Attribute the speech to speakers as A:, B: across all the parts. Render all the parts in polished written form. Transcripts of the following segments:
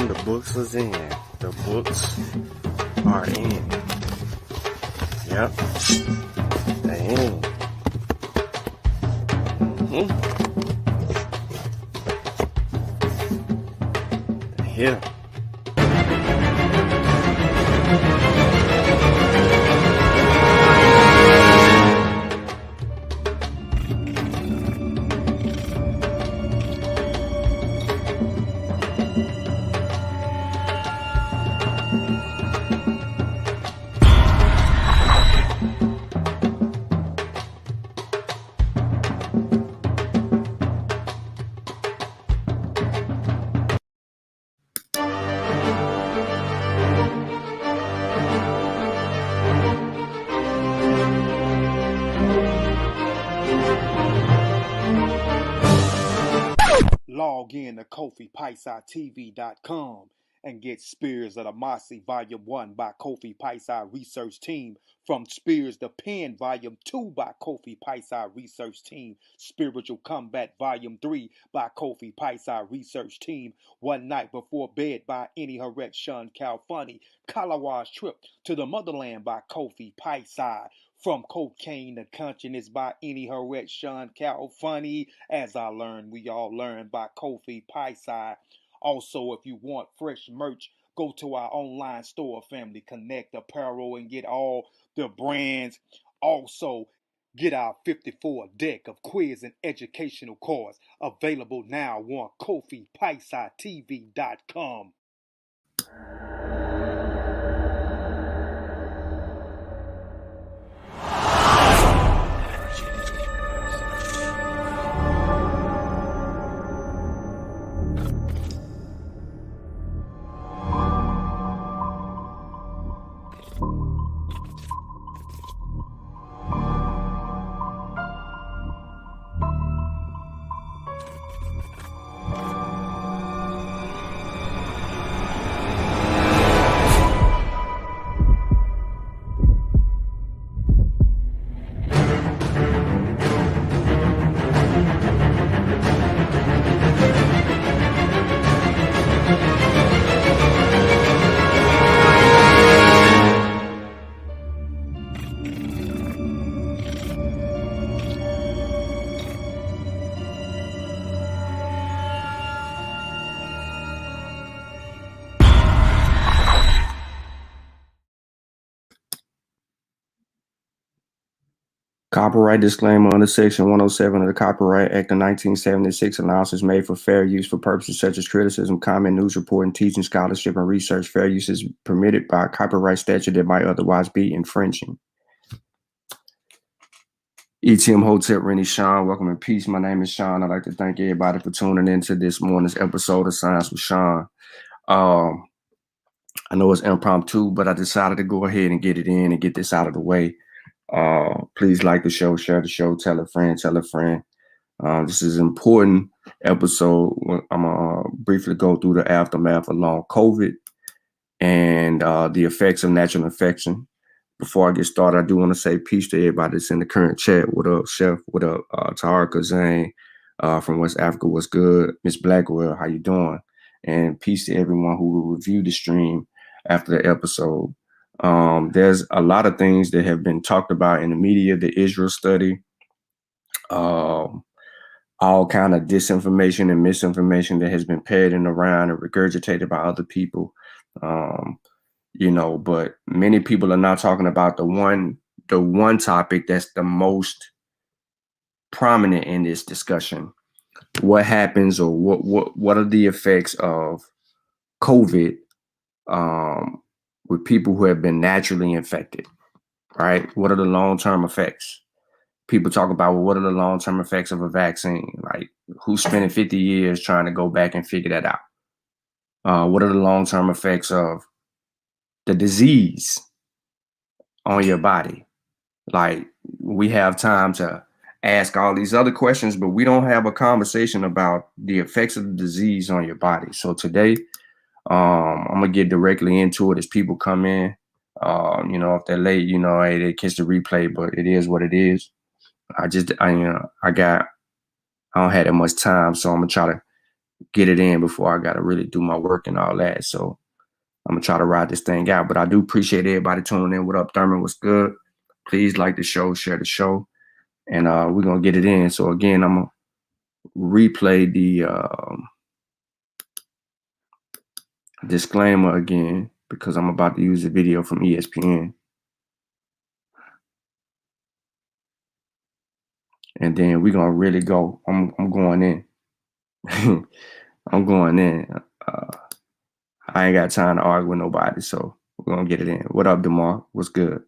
A: The books was in. The books are in. Yep. They in. They here.
B: Log in to KofiPaisaTV.com and get Spears of the Mossy Volume 1 by Kofi Paisa Research Team, from Spears the Pen Volume 2 by Kofi Paisa Research Team, Spiritual Combat Volume 3 by Kofi Paisa Research Team, One Night Before Bed by Any Harek Sean Calfunny, Kalawa's Trip to the Motherland by Kofi Paisa, From Cocaine to Consciousness by Any Harek Sean Calfunny, As I Learned, We All Learn by Kofi Paisa. Also, if you want fresh merch, go to our online store, Family Connect Apparel, and get all the brands. Also, get our 54 deck of quiz and educational cards available now on KofiPaisaTV.com.
A: Copyright disclaimer under Section 107 of the Copyright Act of 1976. Allowance is made for fair use for purposes such as criticism, comment, news reporting, teaching, scholarship, and research. Fair use is permitted by a copyright statute that might otherwise be infringing. ETM Hotep, Rennie Sean, welcome and peace. My name is Sean. I'd like to thank everybody for tuning into this morning's episode of Science with Sean. I know it's impromptu, but I decided to go ahead and get it in and get this out of the way. Please like the show, share the show, tell a friend. This is an important episode. I'm gonna briefly go through the aftermath of long COVID and the effects of natural infection. Before I get started, I do want to say peace to everybody that's in the current chat. What up, Chef? What up, Tarika Zane from West Africa? What's good? Miss Blackwell, how you doing? And peace to everyone who will review the stream after the episode. There's a lot of things that have been talked about in the media, the Israel study, all kind of disinformation and misinformation that has been parroted around and regurgitated by other people. But many people are not talking about the one topic that's the most prominent in this discussion. What happens, or what are the effects of COVID with people who have been naturally infected, right? What are the long-term effects? People talk about, well, what are the long-term effects of a vaccine? Like, who's spending 50 years trying to go back and figure that out? What are the long-term effects of the disease on your body? Like, we have time to ask all these other questions, but we don't have a conversation about the effects of the disease on your body. So today, I'm gonna get directly into it as people come in. If they're late, hey, they catch the replay, but it is what it is. I don't have that much time, so I'm gonna try to get it in before I got to really do my work and all that. So I'm going to try to ride this thing out. But I do appreciate everybody tuning in. What up, Thurman? What's good? Please like the show, share the show, and we're going to get it in. So, again, I'm going to replay the disclaimer again because I'm about to use a video from ESPN. And then we're going to really go. I'm going in. I'm going in. I ain't got time to argue with nobody, so we're going to get it in. What up, DeMar? What's good?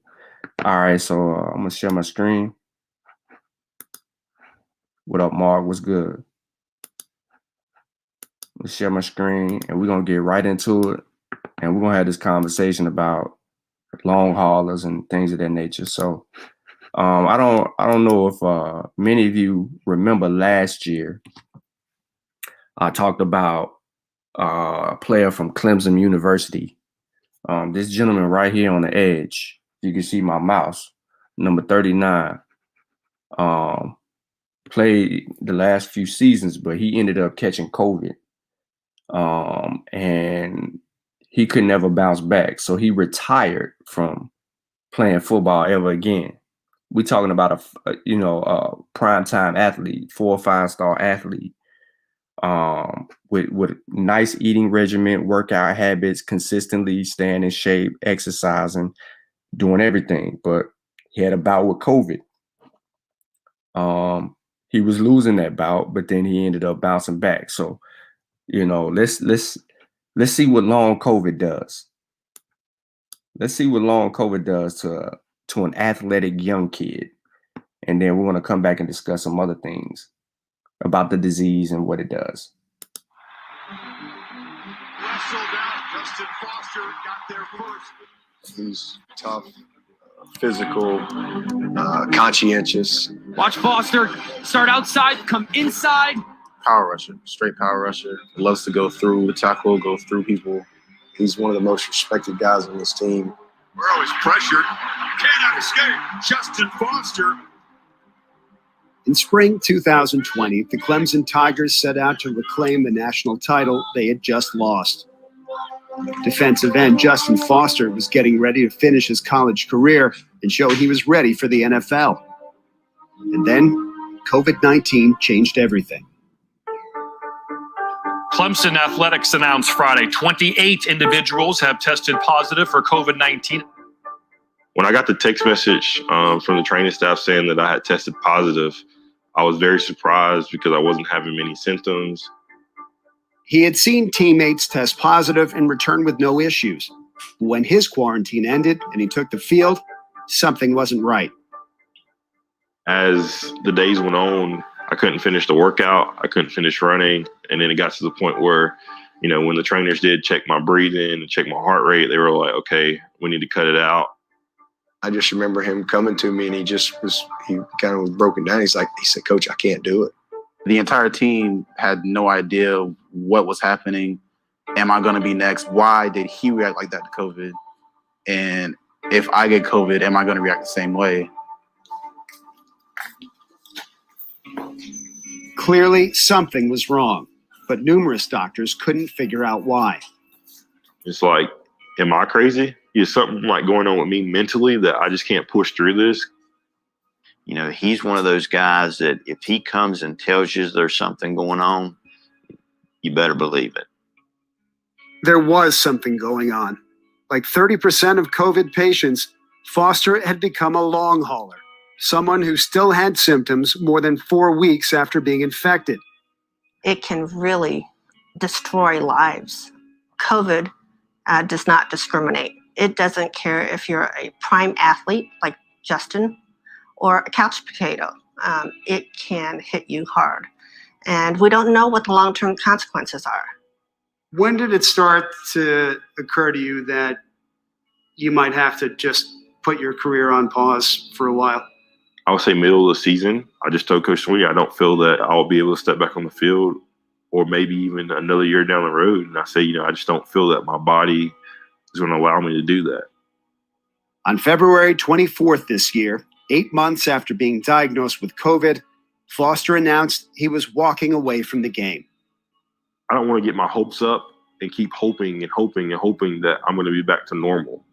A: All right, so I'm going to share my screen. What up, Mark? What's good? Let's share my screen, and we're going to get right into it. And we're going to have this conversation about long haulers and things of that nature. So I don't know if many of you remember last year, I talked about a player from Clemson University. This gentleman right here on the edge, you can see my mouse, number 39, played the last few seasons, but he ended up catching COVID. And he could never bounce back. So he retired from playing football ever again. We're talking about a primetime athlete, 4 or 5-star athlete, with nice eating regimen, workout habits, consistently staying in shape, exercising, doing everything. But he had a bout with COVID. He was losing that bout, but then he ended up bouncing back. So, let's see what long COVID does. Let's see what long COVID does to an athletic young kid. And then we're going to come back and discuss some other things about the disease and what it does.
C: Wrestled out. Justin Foster got there first.
D: He's tough, physical, conscientious.
E: Watch Foster start outside, come inside.
D: Power rusher, straight power rusher. Loves to go through the tackle, go through people. He's one of the most respected guys on this team.
C: Burrow is pressured. Cannot escape. Justin Foster.
F: In spring 2020, the Clemson Tigers set out to reclaim the national title they had just lost. Defensive end Justin Foster was getting ready to finish his college career and show he was ready for the NFL. And then COVID-19 changed everything.
E: Clemson Athletics announced Friday 28 individuals have tested positive for COVID-19.
G: When I got the text message from the training staff saying that I had tested positive, I was very surprised because I wasn't having many symptoms.
F: He had seen teammates test positive and return with no issues. When his quarantine ended and he took the field, something wasn't right.
G: As the days went on, I couldn't finish the workout. I couldn't finish running. And then it got to the point where, when the trainers did check my breathing and check my heart rate, they were like, okay, we need to cut it out.
D: I just remember him coming to me and he kind of was broken down. He said, Coach, I can't do it.
H: The entire team had no idea what was happening. Am I going to be next? Why did he react like that to COVID? And if I get COVID, am I going to react the same way?
F: Clearly, something was wrong, but numerous doctors couldn't figure out why.
G: It's like, am I crazy? Is something like going on with me mentally that I just can't push through this?
I: He's one of those guys that if he comes and tells you there's something going on, you better believe it.
F: There was something going on. Like 30% of COVID patients, Foster had become a long hauler, someone who still had symptoms more than 4 weeks after being infected.
J: It can really destroy lives. COVID does not discriminate. It doesn't care if you're a prime athlete like Justin or a couch potato. It can hit you hard. And we don't know what the long-term consequences are.
F: When did it start to occur to you that you might have to just put your career on pause for a while?
G: I would say middle of the season. I just told Coach Sweeney I don't feel that I'll be able to step back on the field or maybe even another year down the road. And I say, I just don't feel that my body is going to allow me to do that.
F: On February 24th this year, 8 months after being diagnosed with COVID, Foster announced he was walking away from the game.
G: I don't want to get my hopes up and keep hoping and hoping and hoping that I'm going to be back to normal.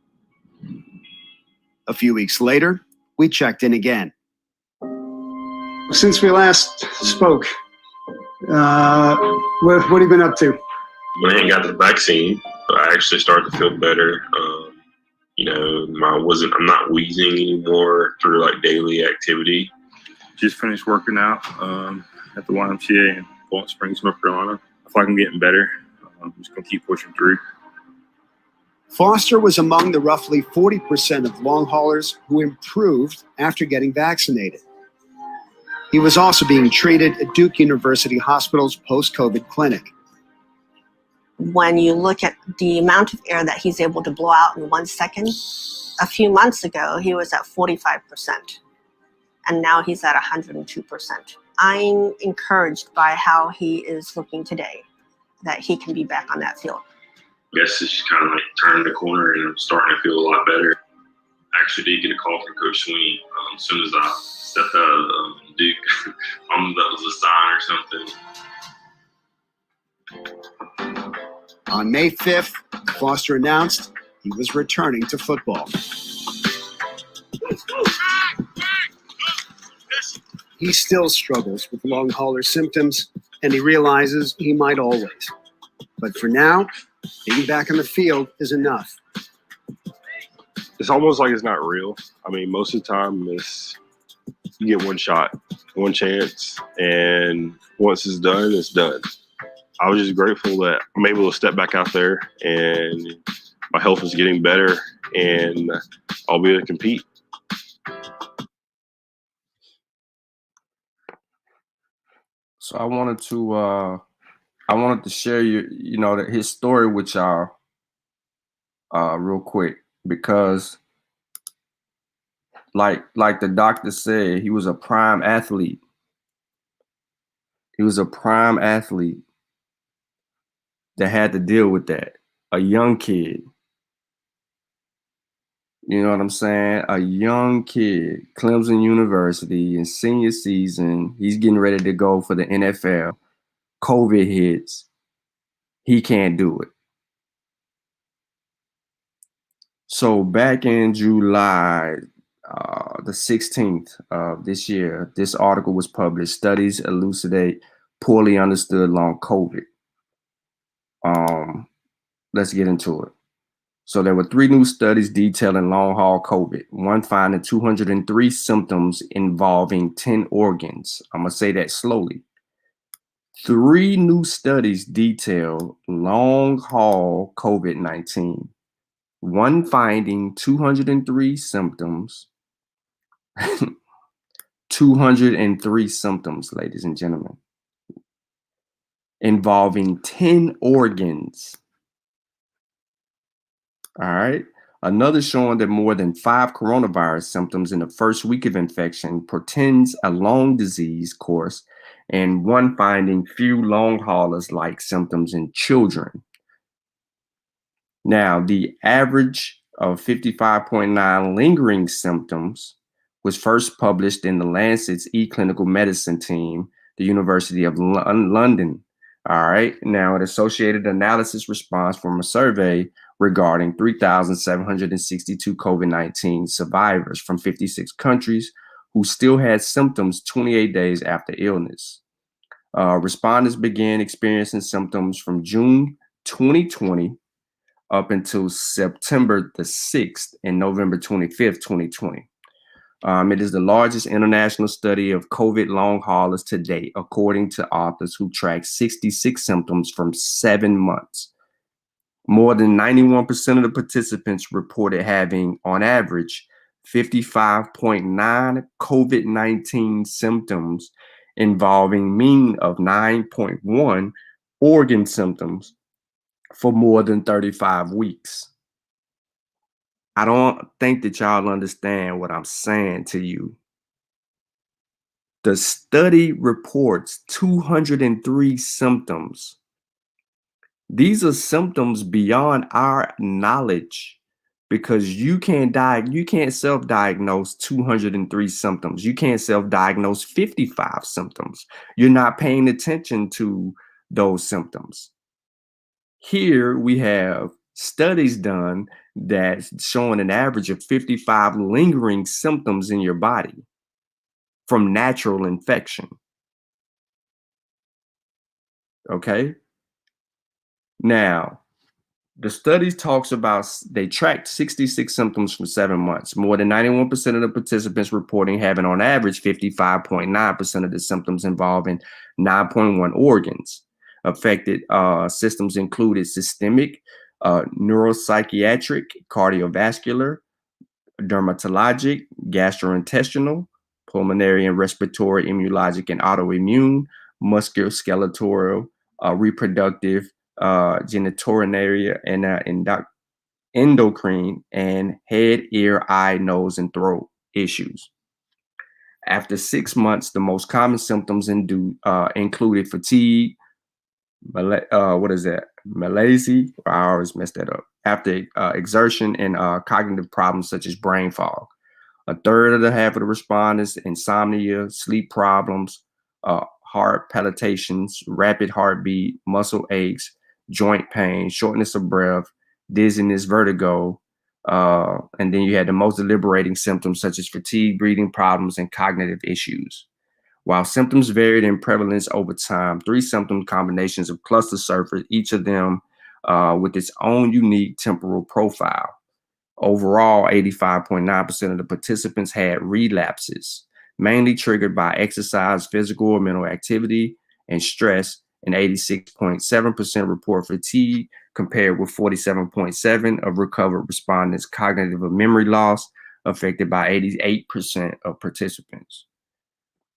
F: A few weeks later, we checked in again. Since we last spoke, what have you been up to?
G: When I got the vaccine, I actually started to feel better. I'm not wheezing anymore through like daily activity. Just finished working out at the YMCA in Bowling Springs, North Carolina. I feel like I'm getting better. I'm just gonna keep pushing through.
F: Foster was among the roughly 40% of long haulers who improved after getting vaccinated. He was also being treated at Duke University Hospital's post-COVID clinic.
J: When you look at the amount of air that he's able to blow out in 1 second, a few months ago, he was at 45%, and now he's at 102%. I'm encouraged by how he is looking today, that he can be back on that field.
G: I guess it's just kind of like turning the corner and I'm starting to feel a lot better. I actually did get a call from Coach Sweeney as soon as I stepped out of Duke. That was a sign or something.
F: On May 5th, Foster announced he was returning to football. He still struggles with long hauler symptoms, and he realizes he might always. But for now, being back on the field is enough.
G: It's almost like it's not real. I mean, most of the time you get one shot, one chance, and once it's done, it's done. I was just grateful that I'm able to step back out there and my health is getting better and I'll be able to compete.
A: So I wanted to share his story with y'all real quick, because like the doctor said, he was a prime athlete. He was a prime athlete that had to deal with that. A young kid. You know what I'm saying? A young kid, Clemson University in senior season. He's getting ready to go for the NFL. COVID hits. He can't do it. So back in July, the 16th of this year, this article was published. Studies elucidate poorly understood long COVID. Let's get into it. So there were 3 new studies detailing long haul COVID. One finding 203 symptoms involving 10 organs. I'm going to say that slowly. 3 new studies detail long haul COVID-19. One finding 203 symptoms. 203 symptoms, ladies and gentlemen, involving 10 organs. All right. Another showing that more than 5 coronavirus symptoms in the first week of infection portends a long disease course, and one finding few long haulers like symptoms in children. Now, the average of 55.9 lingering symptoms was first published in the Lancet's eClinical Medicine team, the University of London. All right. Now, an associated analysis response from a survey regarding 3,762 COVID-19 survivors from 56 countries who still had symptoms 28 days after illness. Respondents began experiencing symptoms from June 2020 up until September the 6th and November 25th, 2020. It is the largest international study of COVID long haulers to date, according to authors who tracked 66 symptoms from 7 months. More than 91% of the participants reported having, on average, 55.9 COVID-19 symptoms involving mean of 9.1 organ symptoms for more than 35 weeks. I don't think that y'all understand what I'm saying to you. The study reports 203 symptoms. These are symptoms beyond our knowledge, because you can't self-diagnose 203 symptoms. You can't self-diagnose 55 symptoms. You're not paying attention to those symptoms. Here we have studies done that's showing an average of 55 lingering symptoms in your body from natural infection. Okay. Now, the study talks about they tracked 66 symptoms for 7 months. More than 91% of the participants reporting having on average 55.9% of the symptoms involving 9.1 organs. Affected systems included systemic, neuropsychiatric, cardiovascular, dermatologic, gastrointestinal, pulmonary and respiratory, immunologic and autoimmune, musculoskeletal, reproductive, genitourinary, and endocrine, and head, ear, eye, nose, and throat issues. After 6 months, the most common symptoms included fatigue, malaise, I always mess that up, after exertion, and cognitive problems such as brain fog. A third of the half of the respondents, insomnia, sleep problems, heart palpitations, rapid heartbeat, muscle aches, joint pain, shortness of breath, dizziness, vertigo. And then you had the most deliberating symptoms such as fatigue, breathing problems, and cognitive issues. While symptoms varied in prevalence over time, 3 symptom combinations of cluster surfaced, each of them with its own unique temporal profile. Overall, 85.9% of the participants had relapses, mainly triggered by exercise, physical or mental activity, and stress, and 86.7% report fatigue, compared with 47.7% of recovered respondents' cognitive or memory loss, affected by 88% of participants.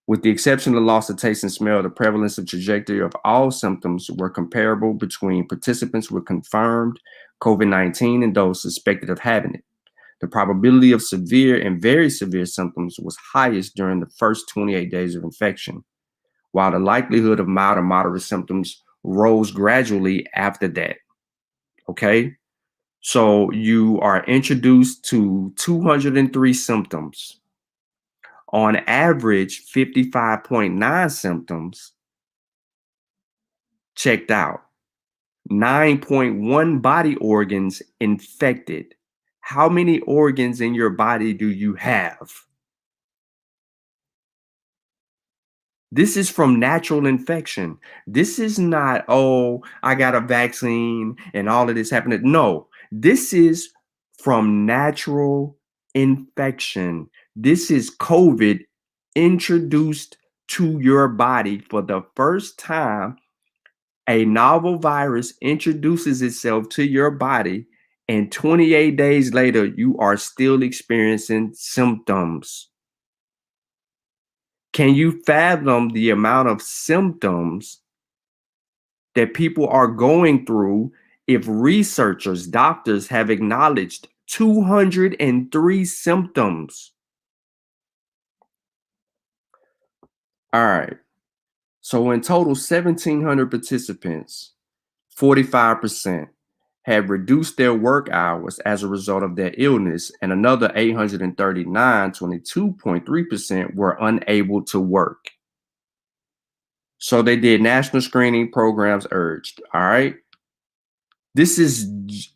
A: With the exception of loss of taste and smell, the prevalence and trajectory of all symptoms were comparable between participants with confirmed COVID-19 and those suspected of having it. The probability of severe and very severe symptoms was highest during the first 28 days of infection, while the likelihood of mild or moderate symptoms rose gradually after that. Okay? So you are introduced to 203 symptoms. On average, 55.9 symptoms checked out. 9.1 body organs infected. How many organs in your body do you have? This is from natural infection. This is not, oh, I got a vaccine and all of this happened. No, this is from natural infection. This is COVID introduced to your body for the first time. A novel virus introduces itself to your body, and 28 days later, you are still experiencing symptoms. Can you fathom the amount of symptoms that people are going through if researchers, doctors have acknowledged 203 symptoms? All right. So in total, 1,700 participants, 45%, had reduced their work hours as a result of their illness, and another 839, 22.3%, were unable to work. So they did national screening programs urged. All right. This is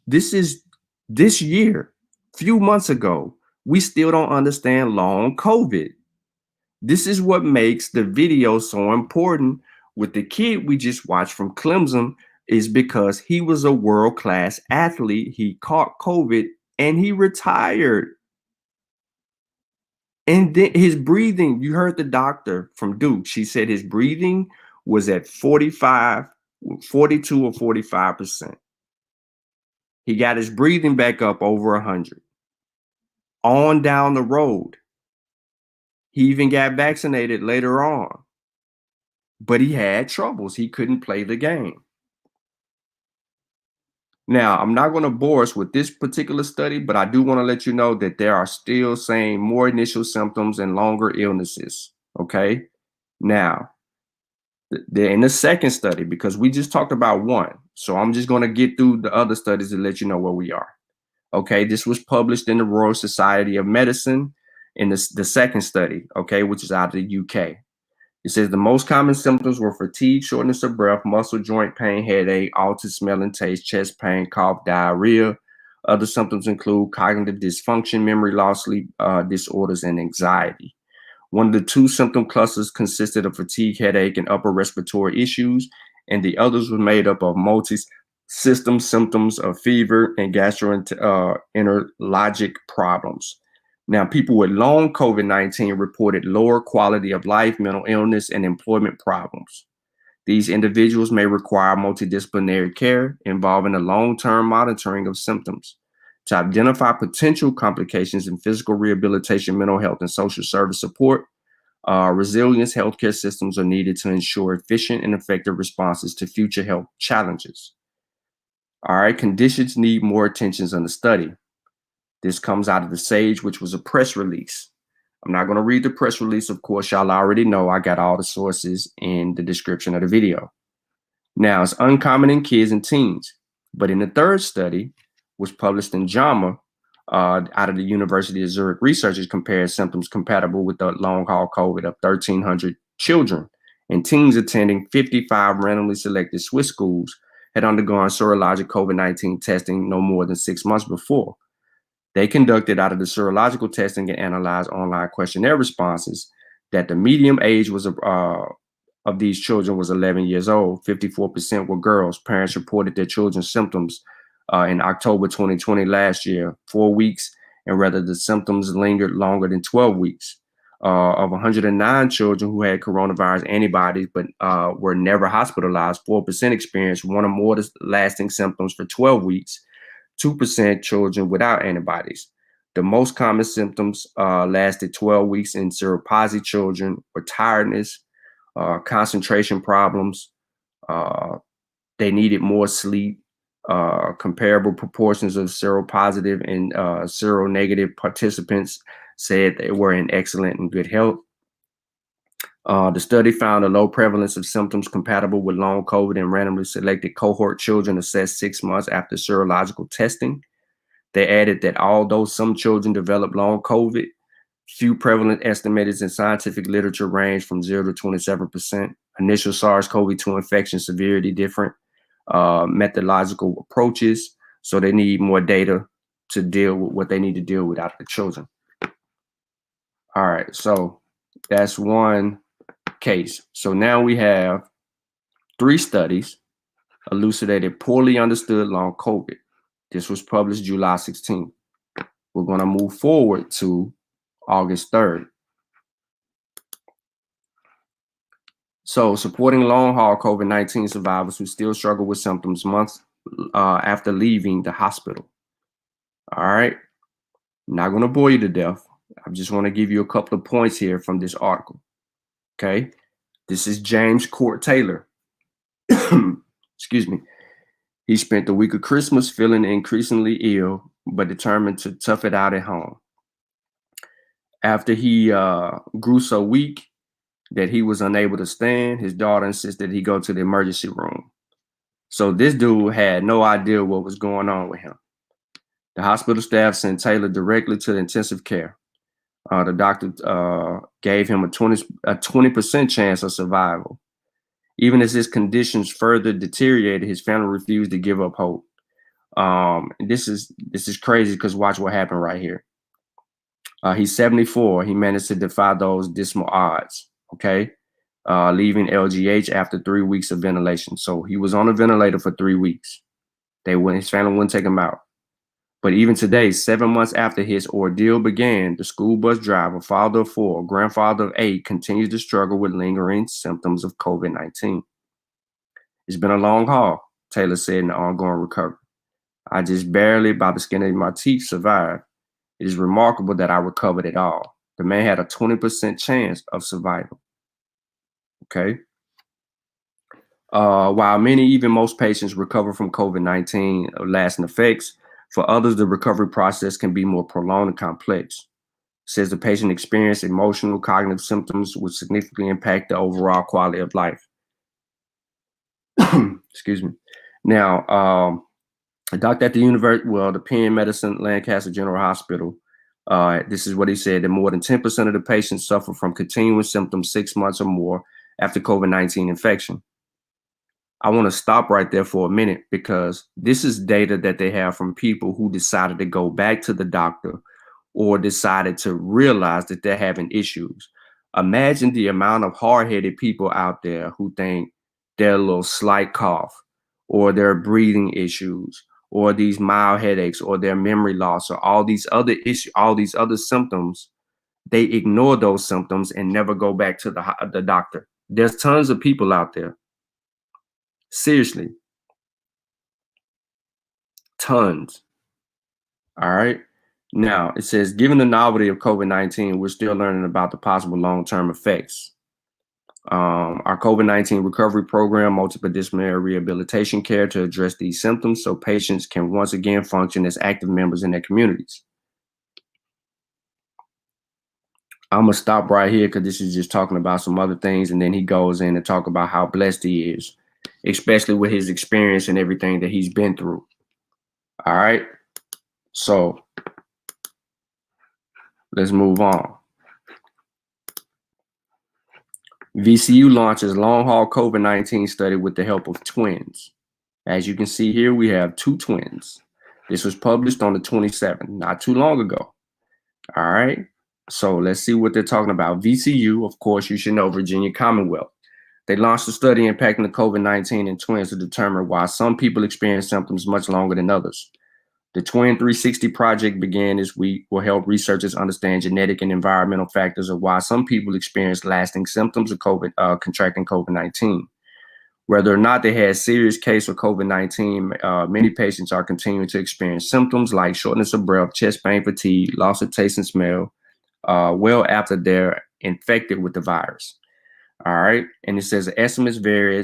A: this year, few months ago. We still don't understand long COVID. This is what makes the video so important with the kid we just watched from Clemson, is because he was a world-class athlete. He caught COVID and he retired. And then his breathing, you heard the doctor from Duke. She said his breathing was at 42 or 45%. He got his breathing back up over 100. On down the road. He even got vaccinated later on. But he had troubles. He couldn't play the game. Now, I'm not going to bore us with this particular study, but I do want to let you know that there are still saying more initial symptoms and longer illnesses. Okay. Now, they're in the second study because we just talked about one. So I'm just going to get through the other studies to let you know where we are. Okay. This was published in the Royal Society of Medicine in the second study, okay, which is out of the UK. It says the most common symptoms were fatigue, shortness of breath, muscle joint pain, headache, altered smell and taste, chest pain, cough, diarrhea. Other symptoms include cognitive dysfunction, memory loss, sleep disorders, and anxiety. One of the two symptom clusters consisted of fatigue, headache, and upper respiratory issues, and the others were made up of multi-system symptoms of fever and gastroenterologic problems. Now, people with long COVID-19 reported lower quality of life, mental illness, and employment problems. These individuals may require multidisciplinary care involving the long-term monitoring of symptoms. To identify potential complications in physical rehabilitation, mental health, and social service support, resilience healthcare systems are needed to ensure efficient and effective responses to future health challenges. All right, conditions need more attention in the study. This comes out of the SAGE, which was a press release. I'm not going to read the press release. Of course, y'all already know I got all the sources in the description of the video. Now, it's uncommon in kids and teens, but in the third study, which published in JAMA, out of the University of Zurich, researchers compared symptoms compatible with the long haul COVID of 1,300 children and teens attending 55 randomly selected Swiss schools had undergone serologic COVID-19 testing no more than 6 months before. They conducted out of the serological testing and analyzed online questionnaire responses that the median age was of these children was 11 years old. 54% were girls. Parents reported their children's symptoms in October 2020 last year, 4 weeks, and rather the symptoms lingered longer than 12 weeks. Of 109 children who had coronavirus antibodies but were never hospitalized, 4% experienced one or more lasting symptoms for 12 weeks. 2% children without antibodies. The most common symptoms lasted 12 weeks in seropositive children were tiredness, concentration problems. They needed more sleep. Comparable proportions of seropositive and seronegative participants said they were in excellent and good health. The study found a low prevalence of symptoms compatible with long COVID in randomly selected cohort children assessed 6 months after serological testing. They added that although some children developed long COVID, few prevalent estimates in scientific literature range from 0 to 27%. Initial SARS-CoV-2 infection severity different. Methodological approaches, so they need more data to deal with what they need to deal with out of the children. All right, so that's one case. So now we have 3 studies elucidated poorly understood long COVID. This was published July 16th. We're going to move forward to August 3rd. So supporting long-haul COVID-19 survivors who still struggle with symptoms months after leaving the hospital. All right. I'm not going to bore you to death. I just want to give you a couple of points here from this article. Okay. This is James Court Taylor. Excuse me. He spent the week of Christmas feeling increasingly ill, but determined to tough it out at home. After he grew so weak that he was unable to stand, his daughter insisted he go to the emergency room. So this dude had no idea what was going on with him. The hospital staff sent Taylor directly to the intensive care. The doctor gave him a 20% chance of survival. Even as his conditions further deteriorated, his family refused to give up hope. This is crazy because watch what happened right here. He's 74. He managed to defy those dismal odds. Okay, leaving LGH after 3 weeks of ventilation. So he was on a ventilator for 3 weeks. His family wouldn't take him out. But even today, 7 months after his ordeal began, the school bus driver, father of 4, grandfather of 8, continues to struggle with lingering symptoms of COVID-19. It's been a long haul, Taylor said in the ongoing recovery. I just barely, by the skin of my teeth, survived. It is remarkable that I recovered at all. The man had a 20% chance of survival. Okay. While many, even most patients recover from COVID-19 lasting effects, for others, the recovery process can be more prolonged and complex. It says the patient experienced emotional, cognitive symptoms which significantly impact the overall quality of life. Excuse me. Now, a doctor at the Penn Medicine Lancaster General Hospital, this is what he said, that more than 10% of the patients suffer from continuing symptoms 6 months or more after COVID-19 infection. I want to stop right there for a minute because this is data that they have from people who decided to go back to the doctor or decided to realize that they're having issues. Imagine the amount of hard-headed people out there who think they're a little slight cough or their breathing issues or these mild headaches or their memory loss or all these other issues, all these other symptoms. They ignore those symptoms and never go back to the doctor. There's tons of people out there. Seriously. Tons. All right. Now, it says, given the novelty of COVID-19, we're still learning about the possible long-term effects. Our COVID-19 recovery program, multidisciplinary rehabilitation care to address these symptoms so patients can once again function as active members in their communities. I'm going to stop right here because this is just talking about some other things. And then he goes in and talk about how blessed he is, especially with his experience and everything that he's been through. All right. So let's move on. VCU launches long-haul COVID-19 study with the help of twins. As you can see here, we have two twins. This was published on the 27th, not too long ago. All right. So let's see what they're talking about. VCU, of course, you should know, Virginia Commonwealth. They launched a study impacting the COVID-19 in twins to determine why some people experience symptoms much longer than others. The Twin 360 project began this week will help researchers understand genetic and environmental factors of why some people experience lasting symptoms of contracting COVID-19. Whether or not they had a serious case of COVID-19, many patients are continuing to experience symptoms like shortness of breath, chest pain, fatigue, loss of taste and smell, well after they're infected with the virus. All right. And it says the estimates vary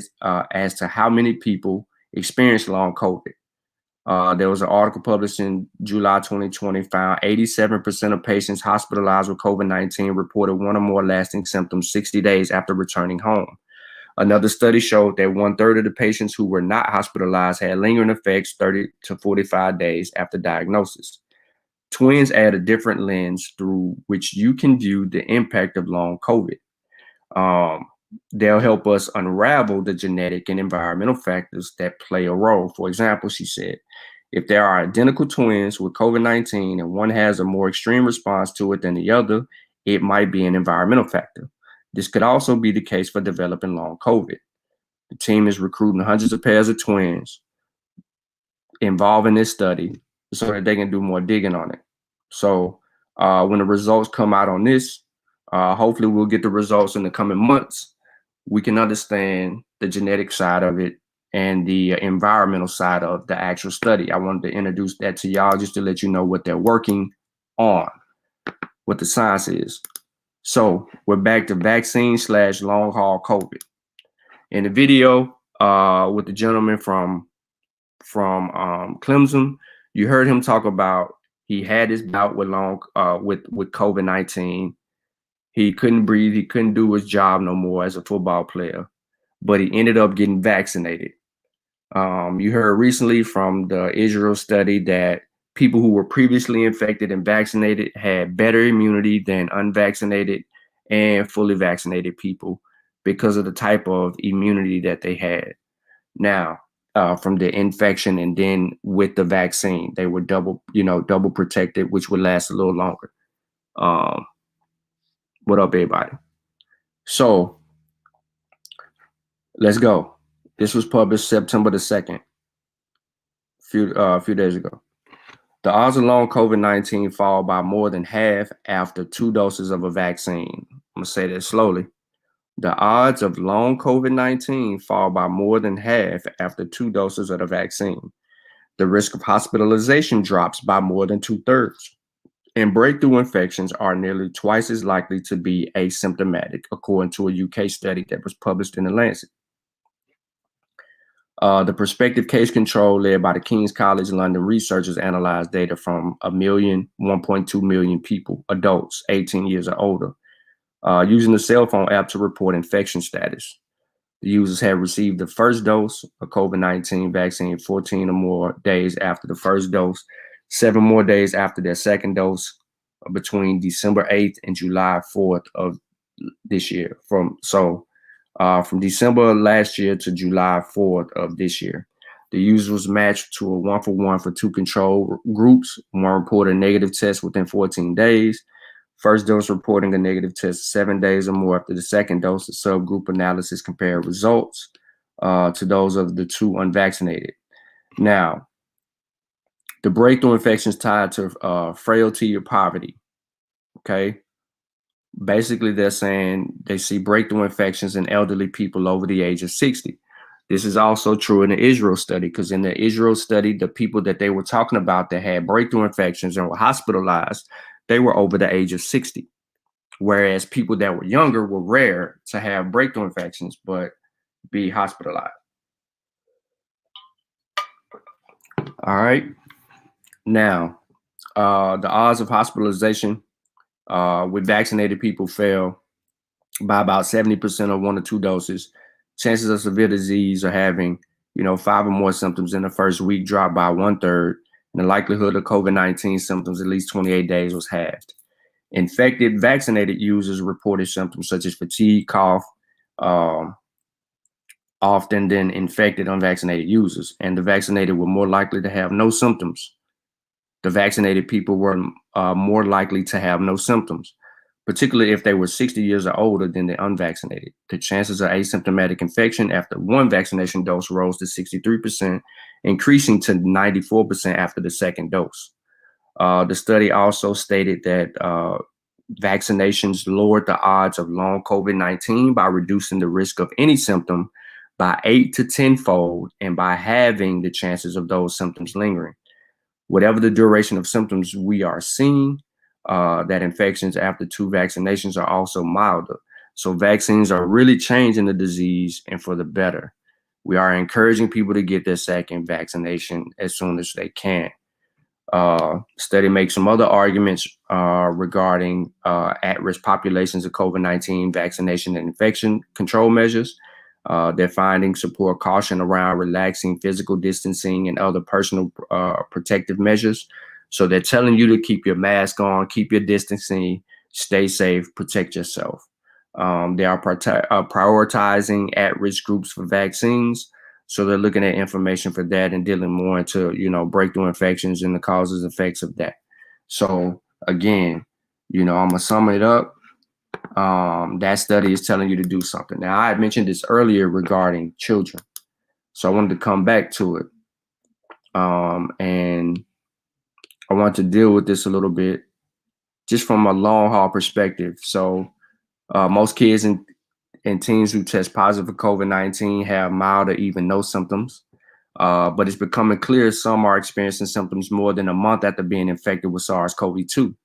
A: as to how many people experience long COVID. There was an article published in July 2020 found 87% of patients hospitalized with COVID-19 reported one or more lasting symptoms 60 days after returning home. Another study showed that 1/3 of the patients who were not hospitalized had lingering effects 30 to 45 days after diagnosis. Twins add a different lens through which you can view the impact of long COVID. They'll help us unravel the genetic and environmental factors that play a role. For example, she said, if there are identical twins with COVID-19 and one has a more extreme response to it than the other, it might be an environmental factor. This could also be the case for developing long COVID. The team is recruiting hundreds of pairs of twins involved in this study so that they can do more digging on it. So when the results come out on this, hopefully we'll get the results in the coming months. We can understand the genetic side of it and the environmental side of the actual study. I wanted to introduce that to y'all just to let you know what they're working on, what the science is. So we're back to vaccine/long haul COVID. In the video with the gentleman from Clemson, you heard him talk about he had his bout with with COVID-19. He couldn't breathe. He couldn't do his job no more as a football player, but he ended up getting vaccinated. You heard recently from the Israel study that people who were previously infected and vaccinated had better immunity than unvaccinated and fully vaccinated people because of the type of immunity that they had. Now, from the infection and then with the vaccine, they were double protected, which would last a little longer. What up, everybody? So let's go. This was published September the 2nd, a few days ago. The odds of long COVID-19 fall by more than half after 2 doses of a vaccine. I'm going to say that slowly. The odds of long COVID-19 fall by more than half after 2 doses of the vaccine. The risk of hospitalization drops by more than 2/3. And breakthrough infections are nearly twice as likely to be asymptomatic, according to a UK study that was published in The Lancet. The prospective case control led by the King's College London researchers analyzed data from 1.2 million people, adults 18 years or older, using the cell phone app to report infection status. The users had received the first dose of COVID-19 vaccine 14 or more days after the first dose, 7 more days after their second dose, between December 8th and July 4th of this year. From December last year to July 4th of this year. The user was matched to a 1-for-1 for 2 control groups. One reported a negative test within 14 days. First dose reporting a negative test 7 days or more after the second dose. The subgroup analysis compared results to those of the 2 unvaccinated. Now, the breakthrough infections tied to frailty or poverty. Okay. Basically, they're saying they see breakthrough infections in elderly people over the age of 60. This is also true in the Israel study, because in the Israel study, the people that they were talking about that had breakthrough infections and were hospitalized, they were over the age of 60. Whereas people that were younger were rare to have breakthrough infections, but be hospitalized. All right. Now, the odds of hospitalization with vaccinated people fell by about 70% of 1 or 2 doses. Chances of severe disease or having, 5 or more symptoms in the first week dropped by 1/3, and the likelihood of COVID-19 symptoms at least 28 days was halved. Infected vaccinated users reported symptoms such as fatigue, cough, often than infected unvaccinated users, and the vaccinated were more likely to have no symptoms. The vaccinated people were more likely to have no symptoms, particularly if they were 60 years or older than the unvaccinated. The chances of asymptomatic infection after 1 vaccination dose rose to 63%, increasing to 94% after the second dose. The study also stated that vaccinations lowered the odds of long COVID-19 by reducing the risk of any symptom by 8 to 10-fold and by halving the chances of those symptoms lingering. Whatever the duration of symptoms we are seeing, that infections after 2 vaccinations are also milder. So vaccines are really changing the disease and for the better. We are encouraging people to get their second vaccination as soon as they can. Study makes some other arguments regarding at-risk populations of COVID-19 vaccination and infection control measures. Their findings support caution around relaxing physical distancing and other personal protective measures. So they're telling you to keep your mask on, keep your distancing, stay safe, protect yourself. They are prioritizing at-risk groups for vaccines. So they're looking at information for that and dealing more into, breakthrough infections and the causes and effects of that. So again, I'm gonna sum it up. That study is telling you to do something. Now, I had mentioned this earlier regarding children, so I wanted to come back to it. And I want to deal with this a little bit just from a long haul perspective. So most kids and teens who test positive for COVID-19 have mild or even no symptoms, but it's becoming clear some are experiencing symptoms more than a month after being infected with SARS-CoV-2.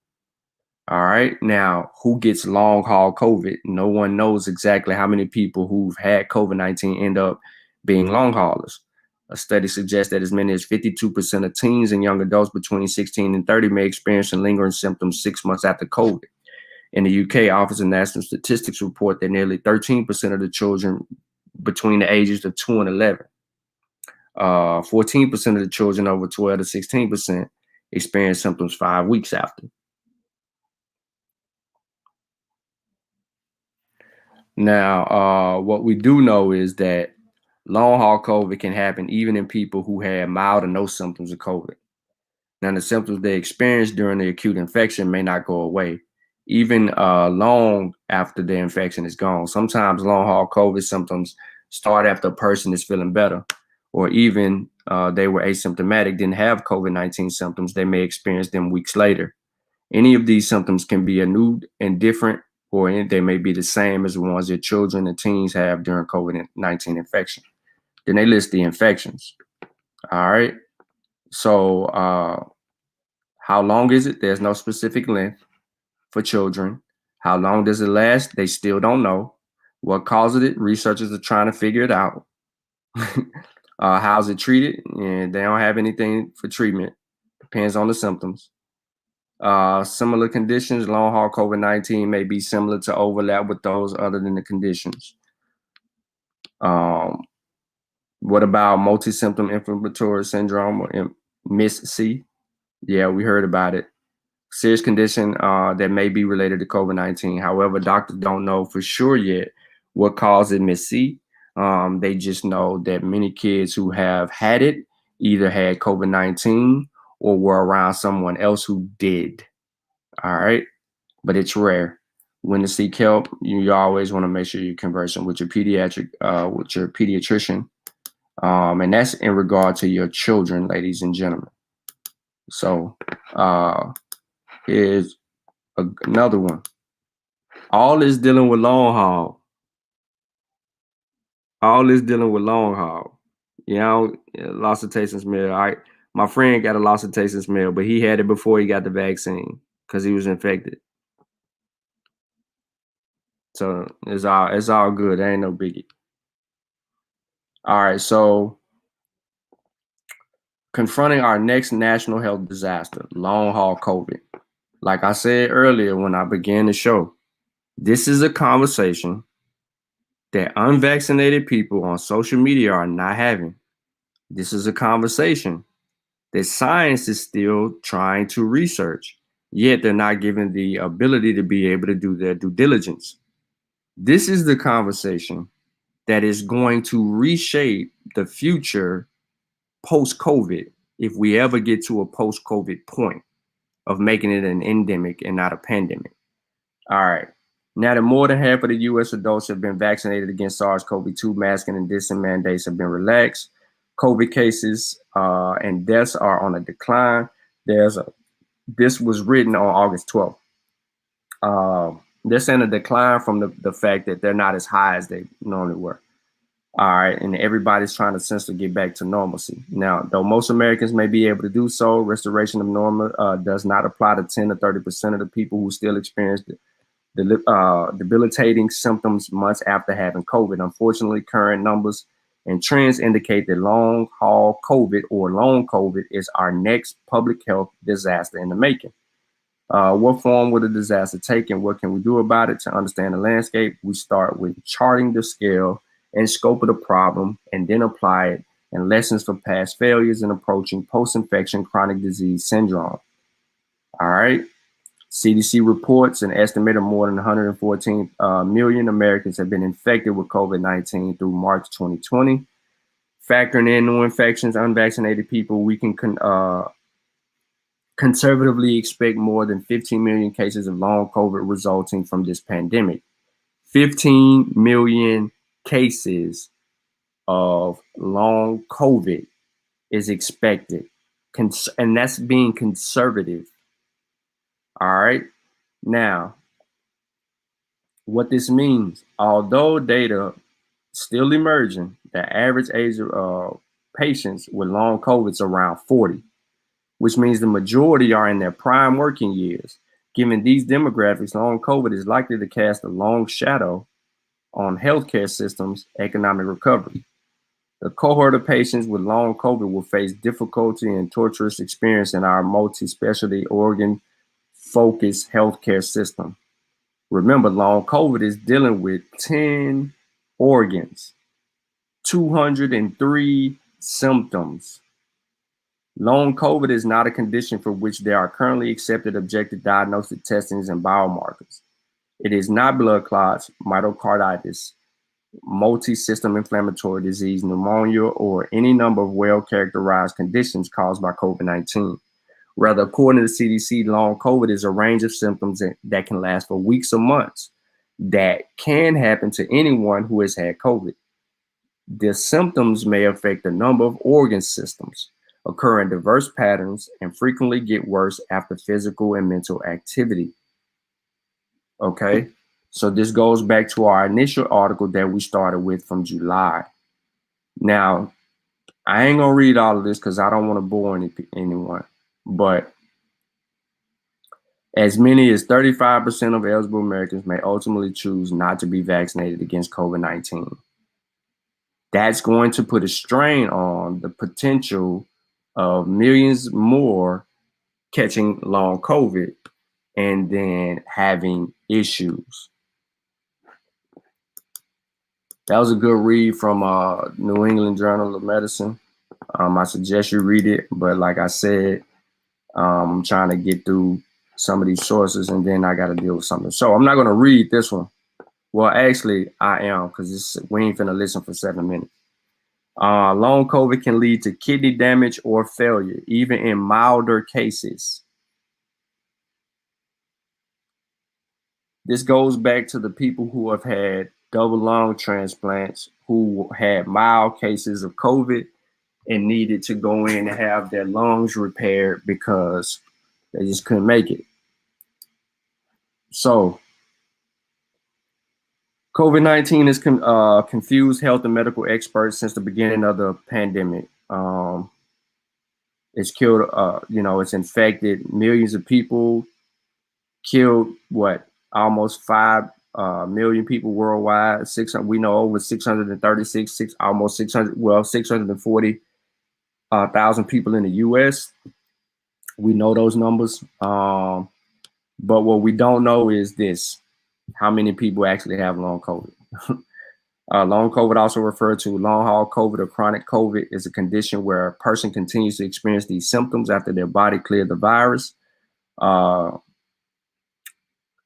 A: All right. Now, who gets long haul COVID? No one knows exactly how many people who've had COVID-19 end up being long haulers. A study suggests that as many as 52% of teens and young adults between 16 and 30 may experience lingering symptoms 6 months after COVID. In the UK, Office of National Statistics report that nearly 13% of the children between the ages of 2 and 11, 14% of the children over 12 to 16% experience symptoms 5 weeks after. Now, what we do know is that long haul COVID can happen even in people who had mild or no symptoms of COVID. Now, the symptoms they experience during the acute infection may not go away, even long after the infection is gone. Sometimes long haul COVID symptoms start after a person is feeling better, or even they were asymptomatic, didn't have COVID-19 symptoms. They may experience them weeks later. Any of these symptoms can be new and different, or they may be the same as the ones that children and teens have during COVID-19 infection. Then they list the infections. All right. So how long is it? There's no specific length for children. How long does it last? They still don't know. What causes it? Researchers are trying to figure it out. How's it treated? And they don't have anything for treatment. Depends on the symptoms. Similar conditions, long haul COVID-19 may be similar to overlap with those other than the conditions. What about multi-symptom inflammatory syndrome, or MIS-C? Yeah, we heard about it. Serious condition that may be related to COVID-19. However, doctors don't know for sure yet what caused it, Miss C. They just know that many kids who have had it either had COVID-19 or were around someone else who did. All right. But it's rare. When to seek help, you always want to make sure you're conversing with your pediatrician. And that's in regard to your children, ladies and gentlemen. So here's another one. All is dealing with long haul. All is dealing with long haul. You know, loss of taste and smell. My friend got a loss of taste and smell, but he had it before he got the vaccine because he was infected. So it's all good. There ain't no biggie. All right, so confronting our next national health disaster, long haul COVID. Like I said earlier when I began the show, this is a conversation that unvaccinated people on social media are not having. This is a conversation that science is still trying to research, yet they're not given the ability to be able to do their due diligence. This is the conversation that is going to reshape the future post-COVID if we ever get to a post-COVID point of making it an endemic and not a pandemic. All right. Now that more than half of the U.S. adults have been vaccinated against SARS-CoV-2, masking and distancing mandates have been relaxed. COVID cases and deaths are on a decline. This was written on August 12th. They're saying a decline from the fact that they're not as high as they normally were. All right, and everybody's trying to essentially get back to normalcy. Now, though most Americans may be able to do so, restoration of normal does not apply to 10 to 30% of the people who still experience debilitating symptoms months after having COVID. Unfortunately, current numbers and trends indicate that long haul COVID or long COVID is our next public health disaster in the making. What form will the disaster take and what can we do about it? To understand the landscape, we start with charting the scale and scope of the problem and then apply it and lessons from past failures in approaching post-infection chronic disease syndrome. All right. CDC reports an estimated more than 114 million Americans have been infected with COVID-19 through March 2020. Factoring in new infections, unvaccinated people, we can conservatively expect more than 15 million cases of long COVID resulting from this pandemic. 15 million cases of long COVID is expected, and that's being conservative. All right. Now, what this means, although data still emerging, the average age of patients with long COVID is around 40, which means the majority are in their prime working years. Given these demographics, long COVID is likely to cast a long shadow on healthcare systems' economic recovery. The cohort of patients with long COVID will face difficulty and torturous experience in our multi-specialty organ-focused healthcare system. Remember, long COVID is dealing with 10 organs, 203 symptoms. Long COVID is not a condition for which there are currently accepted objective diagnostic testings and biomarkers. It is not blood clots, myocarditis, multi-system inflammatory disease, pneumonia, or any number of well-characterized conditions caused by COVID-19. Rather, according to the CDC, long COVID is a range of symptoms that can last for weeks or months that can happen to anyone who has had COVID. The symptoms may affect a number of organ systems, occur in diverse patterns, and frequently get worse after physical and mental activity. Okay, so this goes back to our initial article that we started with from July. Now, I ain't gonna read all of this because I don't want to bore anyone, but as many as 35% of eligible Americans may ultimately choose not to be vaccinated against COVID-19. That's going to put a strain on the potential of millions more catching long COVID and then having issues. That was a good read from New England Journal of Medicine. I suggest you read it, but like I said, I'm trying to get through some of these sources and then I got to deal with something. So I'm not going to read this one. Well, actually, I am, because we ain't finna listen for 7 minutes. Long COVID can lead to kidney damage or failure, even in milder cases. This goes back to the people who have had double lung transplants, who had mild cases of COVID and needed to go in and have their lungs repaired because they just couldn't make it. So, COVID-19 has confused health and medical experts since the beginning of the pandemic. It's killed, it's infected millions of people, killed almost 5 million people worldwide. We know over 636, almost 640,000 people in the U.S. We know those numbers. But what we don't know is this: how many people actually have long COVID. Long COVID, also referred to long haul COVID or chronic COVID, is a condition where a person continues to experience these symptoms after their body cleared the virus. Long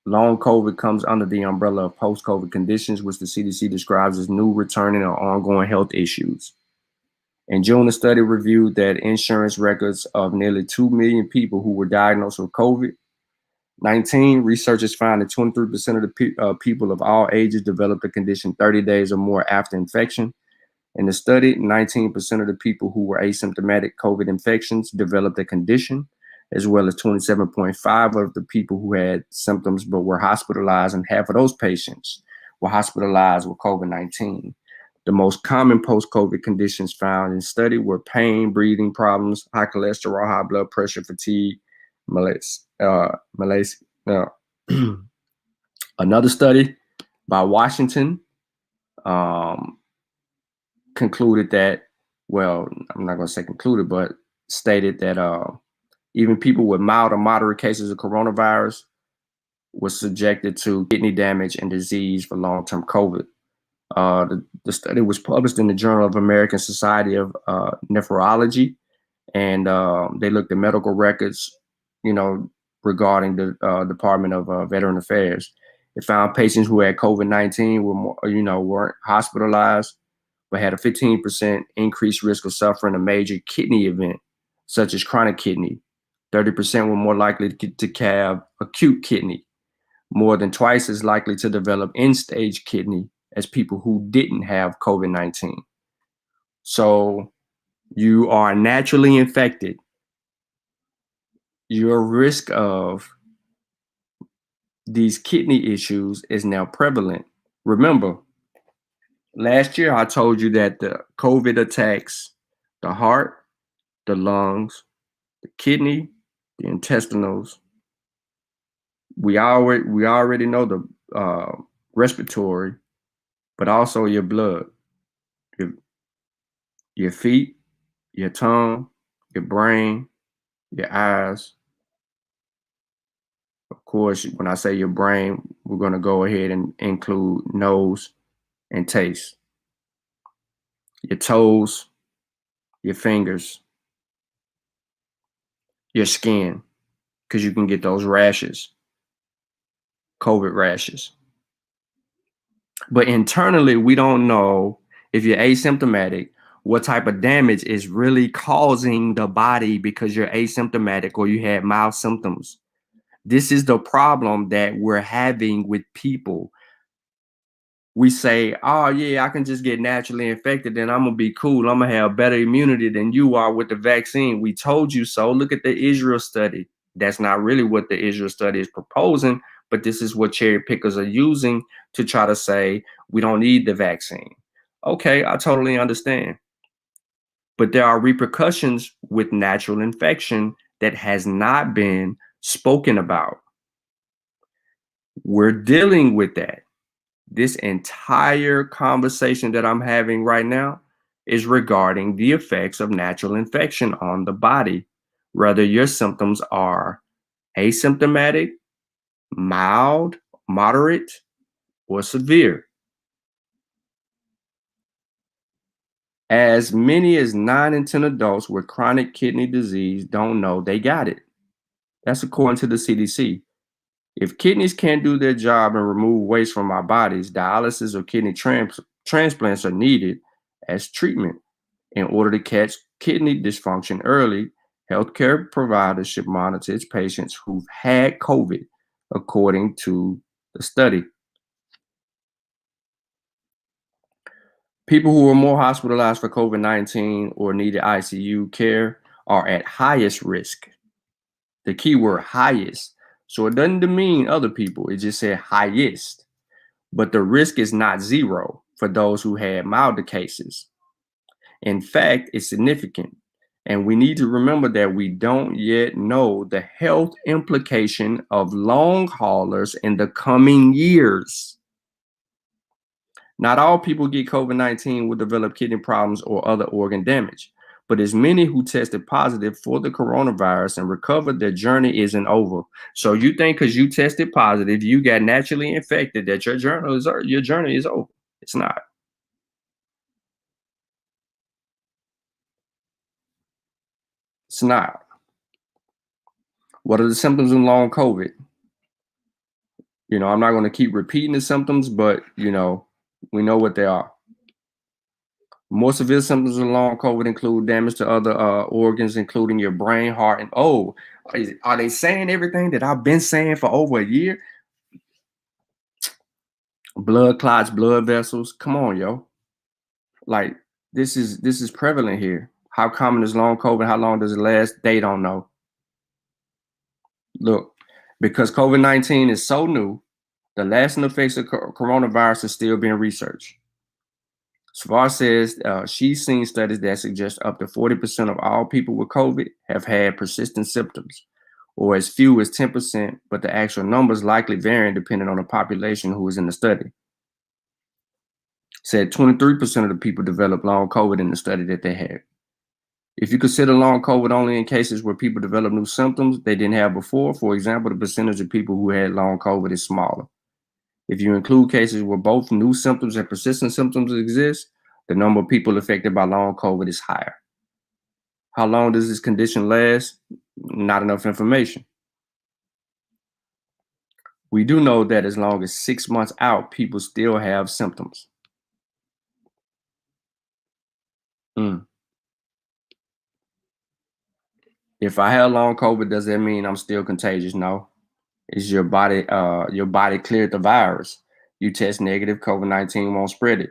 A: COVID comes under the umbrella of post-COVID conditions, which the CDC describes as new, returning, or ongoing health issues. In June, a study reviewed that insurance records of nearly 2 million people who were diagnosed with COVID-19. Researchers found that 23% of the people of all ages developed the condition 30 days or more after infection. In the study, 19% of the people who were asymptomatic COVID infections developed the condition, as well as 27.5% of the people who had symptoms but were hospitalized, and half of those patients were hospitalized with COVID-19. The most common post-COVID conditions found in the study were pain, breathing problems, high cholesterol, high blood pressure, fatigue, malaise. Another study by Washington concluded that, well, I'm not going to say concluded, but stated that even people with mild or moderate cases of coronavirus were subjected to kidney damage and disease for long-term COVID. The study was published in the Journal of American Society of Nephrology, and they looked at medical records, regarding the Department of Veteran Affairs. It found patients who had COVID-19 weren't hospitalized, but had a 15% increased risk of suffering a major kidney event, such as chronic kidney. 30% were more likely to have acute kidney, more than twice as likely to develop end-stage kidney as people who didn't have COVID-19. So you are naturally infected. Your risk of these kidney issues is now prevalent. Remember, last year I told you that the COVID attacks the heart, the lungs, the kidney, the intestinals. We already know the respiratory, but also your blood, your feet, your tongue, your brain, your eyes. Of course, when I say your brain, we're going to go ahead and include nose and taste. Your toes, your fingers, your skin, because you can get those rashes, COVID rashes. But internally, we don't know if you're asymptomatic, what type of damage is really causing the body because you're asymptomatic or you had mild symptoms. This is the problem that we're having with people. We say, oh yeah, I can just get naturally infected and I'm gonna be cool. I'm gonna have better immunity than you are with the vaccine. We told you so. Look at the Israel study. That's not really what the Israel study is proposing, but this is what cherry pickers are using to try to say we don't need the vaccine. Okay, I totally understand. But there are repercussions with natural infection that has not been spoken about. We're dealing with that. This entire conversation that I'm having right now is regarding the effects of natural infection on the body, whether your symptoms are asymptomatic, mild, moderate, or severe. As many as 9 in 10 adults with chronic kidney disease don't know they got it. That's according to the CDC. If kidneys can't do their job and remove waste from our bodies, dialysis or kidney transplants are needed as treatment. In order to catch kidney dysfunction early, healthcare providers should monitor its patients who've had COVID, according to the study. People who were more hospitalized for COVID-19 or needed ICU care are at highest risk. The key word highest. So it doesn't demean other people. It just said highest. But the risk is not zero for those who had milder cases. In fact, it's significant. And we need to remember that we don't yet know the health implication of long haulers in the coming years. Not all people get COVID-19 will develop kidney problems or other organ damage, but as many who tested positive for the coronavirus and recovered, their journey isn't over. So you think because you tested positive, you got naturally infected, that your journey is over. It's not. It's not. What are the symptoms of long COVID? You know, I'm not going to keep repeating the symptoms, but, you know, we know what they are. More severe symptoms of long COVID include damage to other organs, including your brain, heart, and are they saying everything that I've been saying for over a year? Blood clots, blood vessels. Come on, yo. Like this is prevalent here. How common is long COVID? How long does it last? They don't know. Look, because COVID-19 is so new, the lasting effects of coronavirus are still being researched. Svar says she's seen studies that suggest up to 40% of all people with COVID have had persistent symptoms, or as few as 10%, but the actual numbers likely vary depending on the population who is in the study. Said 23% of the people developed long COVID in the study that they had. If you consider long COVID only in cases where people develop new symptoms they didn't have before, for example, the percentage of people who had long COVID is smaller. If you include cases where both new symptoms and persistent symptoms exist, the number of people affected by long COVID is higher. How long does this condition last? Not enough information. We do know that as long as 6 months out, people still have symptoms. If I have long COVID, does that mean I'm still contagious? No. Is your body cleared the virus? You test negative, COVID-19 won't spread it.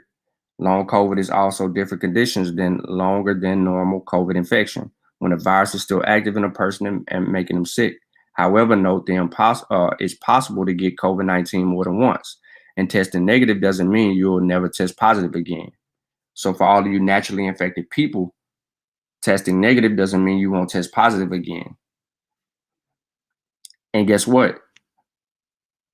A: Long COVID is also different conditions than longer than normal COVID infection, when the virus is still active in a person and making them sick. However, note it's possible to get COVID-19 more than once, and testing negative doesn't mean you'll never test positive again. So for all of you naturally infected people, testing negative doesn't mean you won't test positive again. And guess what?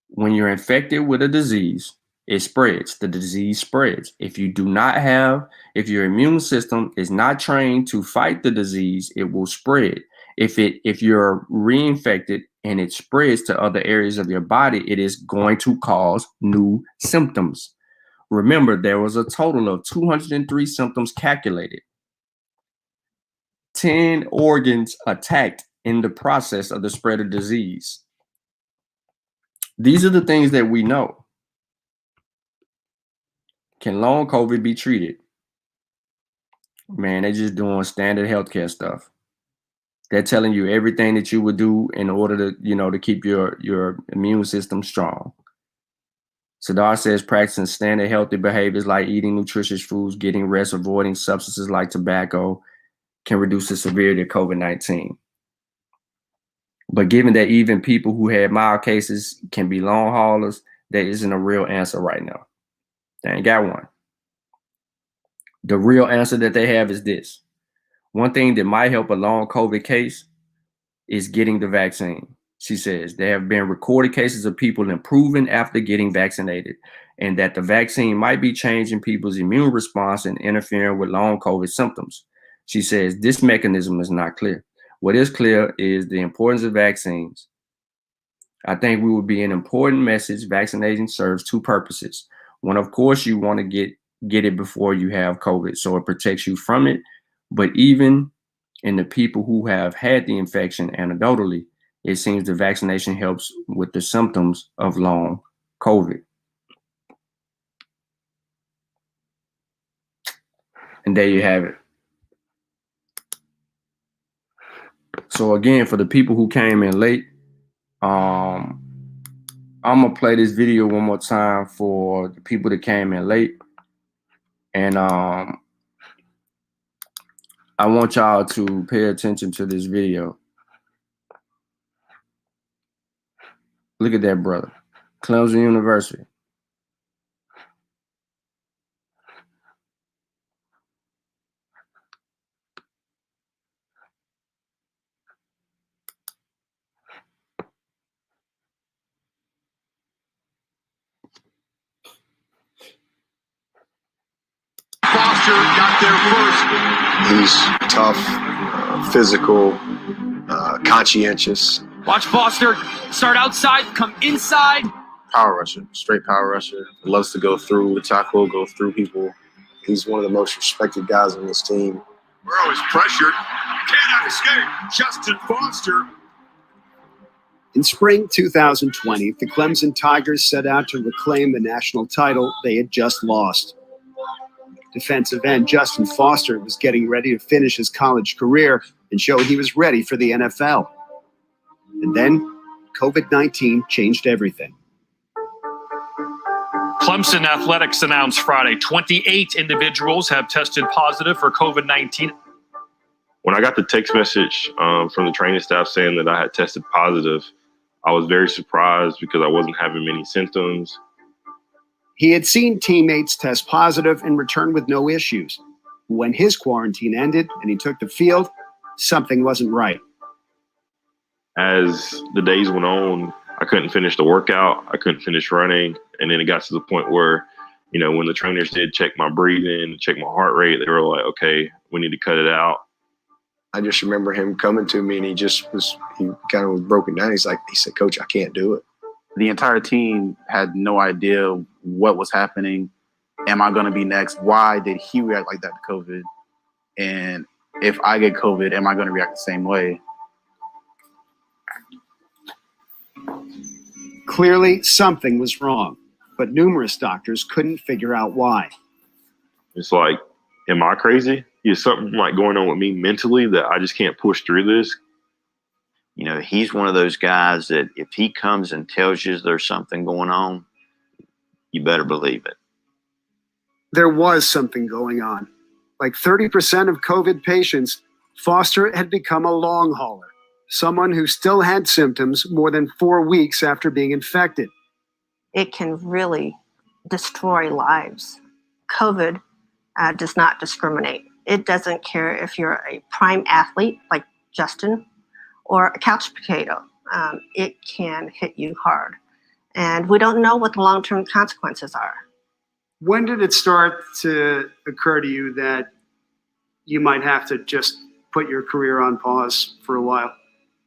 A: When you're infected with a disease, it spreads. The disease spreads. If your immune system is not trained to fight the disease, it will spread. If you're reinfected and it spreads to other areas of your body, it is going to cause new symptoms. Remember, there was a total of 203 symptoms calculated. 10 organs attacked in the process of the spread of disease. These are the things that we know. Can long COVID be treated? Man, they're just doing standard healthcare stuff. They're telling you everything that you would do in order to keep your immune system strong. Sadar says practicing standard healthy behaviors like eating nutritious foods, getting rest, avoiding substances like tobacco can reduce the severity of COVID-19. But given that even people who had mild cases can be long haulers, there isn't a real answer right now. They ain't got one. The real answer that they have is this. One thing that might help a long COVID case is getting the vaccine. She says there have been recorded cases of people improving after getting vaccinated, and that the vaccine might be changing people's immune response and interfering with long COVID symptoms. She says this mechanism is not clear. What is clear is the importance of vaccines. I think we would be an important message. Vaccinating serves two purposes. One, of course, you want to get it before you have COVID, so it protects you from it. But even in the people who have had the infection anecdotally, It seems the vaccination helps with the symptoms of long COVID. And there you have it. So again, for the people who came in late, I'm gonna play this video one more time for the people that came in late. And I want y'all to pay attention to this video. Look at that brother. Clemson University.
C: Foster got there first.
D: He's tough, physical, conscientious.
K: Watch Foster start outside, come inside.
D: Power rusher, straight power rusher. Loves to go through the tackle, go through people. He's one of the most respected guys on this team.
C: Burrow is pressured. Cannot escape. Justin Foster.
F: In spring 2020, the Clemson Tigers set out to reclaim the national title they had just lost. Defensive end Justin Foster was getting ready to finish his college career and show he was ready for the NFL. And then COVID-19 changed everything.
E: Clemson Athletics announced Friday 28 individuals have tested positive for COVID-19.
G: When I got the text message from the training staff saying that I had tested positive, I was very surprised because I wasn't having many symptoms.
F: He had seen teammates test positive and return with no issues. When his quarantine ended and he took the field, something wasn't right.
G: As the days went on, I couldn't finish the workout. I couldn't finish running. And then it got to the point where, you know, when the trainers did check my breathing, check my heart rate, they were like, okay, we need to cut it out.
D: I just remember him coming to me and he kind of was broken down. He said, Coach, I can't do it.
H: The entire team had no idea what was happening. Am I going to be next? Why did he react like that to COVID? And if I get COVID, am I going to react the same way?
F: Clearly, something was wrong, but numerous doctors couldn't figure out why.
G: It's like, am I crazy? Is something like going on with me mentally that I just can't push through this?
I: You know, he's one of those guys that if he comes and tells you there's something going on, you better believe it.
F: There was something going on. Like 30% of COVID patients, Foster had become a long hauler, someone who still had symptoms more than 4 weeks after being infected.
J: It can really destroy lives. COVID does not discriminate. It doesn't care if you're a prime athlete like Justin or a couch potato. It can hit you hard. And we don't know what the long-term consequences are.
F: When did it start to occur to you that you might have to just put your career on pause for a while?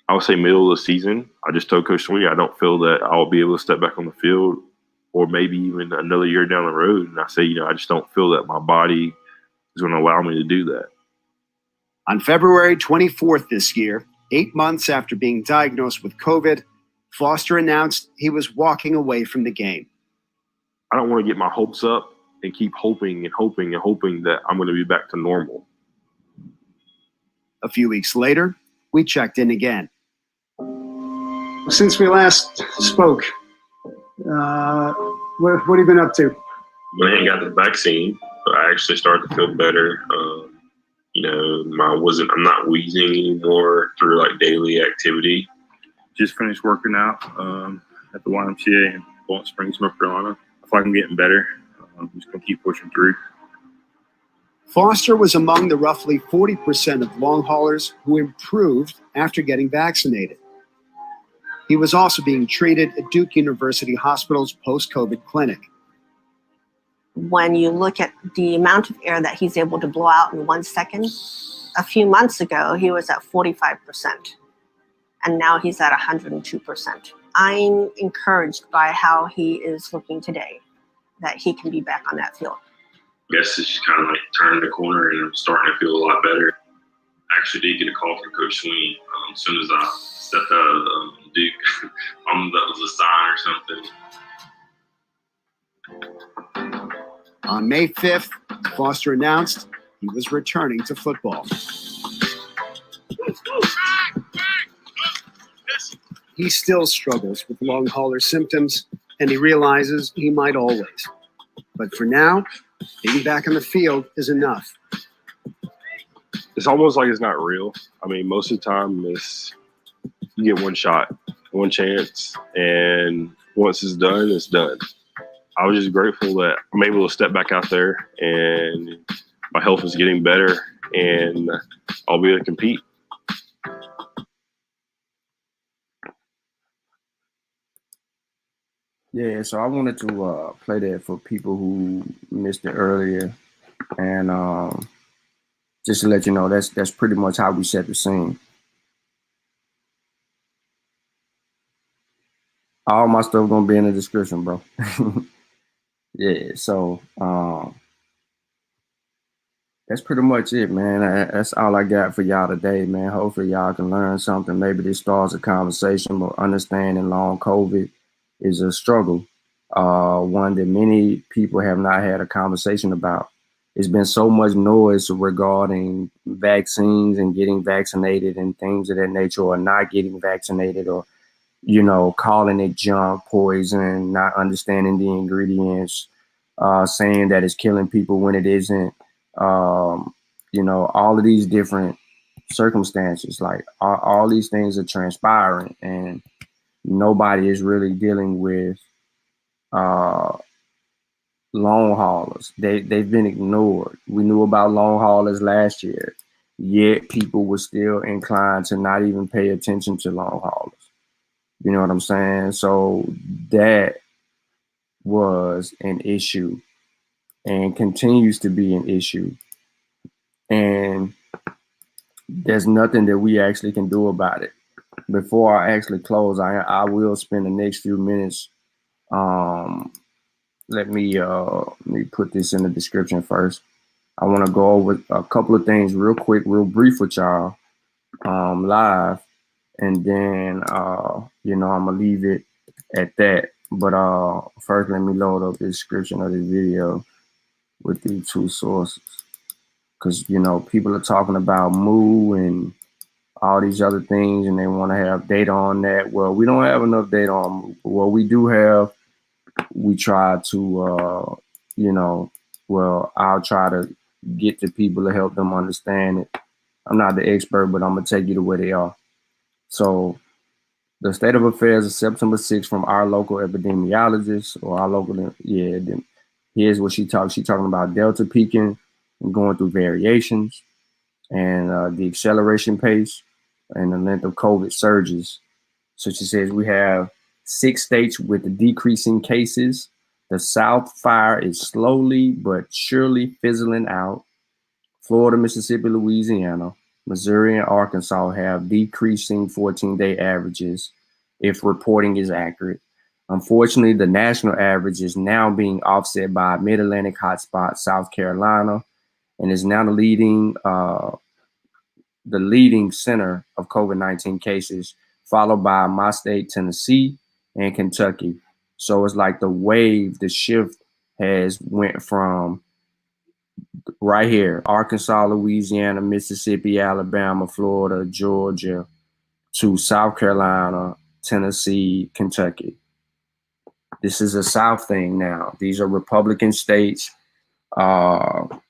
G: I would say middle of the season. I just told Coach Sweeney I don't feel that I'll be able to step back on the field or maybe even another year down the road. And I say, you know, I just don't feel that my body is going to allow me to do that.
F: On February 24th this year, 8 months after being diagnosed with COVID, Foster announced he was walking away from the game.
G: I don't want to get my hopes up and keep hoping and hoping and hoping that I'm going to be back to normal.
F: A few weeks later, we checked in again. Since we last spoke, what have you been up to?
G: When I got the vaccine, I actually started to feel better. You know, I'm not wheezing anymore through like daily activity.
L: Just finished working out at the YMCA in Bowling Springs, North Carolina. I feel like I'm getting better. I'm just going to keep pushing through.
F: Foster was among the roughly 40% of long haulers who improved after getting vaccinated. He was also being treated at Duke University Hospital's post-COVID clinic.
J: When you look at the amount of air that he's able to blow out in 1 second, a few months ago, he was at 45%. And now he's at 102%. I'm encouraged by how he is looking today, that he can be back on that field.
G: I guess it's just kind of like turning the corner and I'm starting to feel a lot better. I actually did get a call from Coach Sweeney as soon as I stepped out of
F: On May 5th, Foster announced he was returning to football. He still struggles with long hauler symptoms, and he realizes he might always. But for now, being back on the field is enough.
L: It's almost like it's not real. I mean, most of the time you get one shot, one chance, and once it's done, it's done. I was just grateful that I'm able to step back out there and my health is getting better and I'll be able to compete.
A: Yeah, so I wanted to play that for people who missed it earlier, and just to let you know, that's pretty much how we set the scene. All my stuff gonna be in the description, bro. Yeah, so that's pretty much it, man. That's all I got for y'all today, man. Hopefully y'all can learn something. Maybe this starts a conversation, but understanding long COVID is a struggle. One that many people have not had a conversation about. There's been so much noise regarding vaccines and getting vaccinated and things of that nature, or not getting vaccinated, or, you know, calling it junk, poison, not understanding the ingredients, saying that it's killing people when it isn't. You know, all of these different circumstances, like all these things are transpiring, and nobody is really dealing with long haulers. They've been ignored. We knew about long haulers last year, yet people were still inclined to not even pay attention to long haulers. You know what I'm saying? So that was an issue and continues to be an issue. And there's nothing that we actually can do about it. Before I actually close, I will spend the next few minutes. Let me put this in the description first. I want to go over a couple of things real quick, real brief with y'all live, and then you know, I'm gonna leave it at that. But first, let me load up the description of this video with these two sources, because, you know, people are talking about Moo and all these other things, and they want to have data on that. Well, we don't have enough data on Moo. But what we do have, we try to, you know, well, I'll try to get to people to help them understand it. I'm not the expert, but I'm going to take you to where they are. So the state of affairs of September 6th from our local epidemiologist, or our local, yeah, here's what she talks. She's talking about Delta peaking and going through variations, and the acceleration pace and the length of COVID surges. So she says we have 6 states with the decreasing cases. The South fire is slowly but surely fizzling out. Florida, Mississippi, Louisiana, Missouri, and Arkansas have decreasing 14-day averages, if reporting is accurate. Unfortunately, the national average is now being offset by mid-Atlantic hotspot South Carolina, and is now the leading center of COVID-19 cases, followed by my state, Tennessee, and Kentucky. So it's like the wave, the shift has went from right here, Arkansas, Louisiana, Mississippi, Alabama, Florida, Georgia, to South Carolina, Tennessee, Kentucky. This is a South thing now. These are Republican states that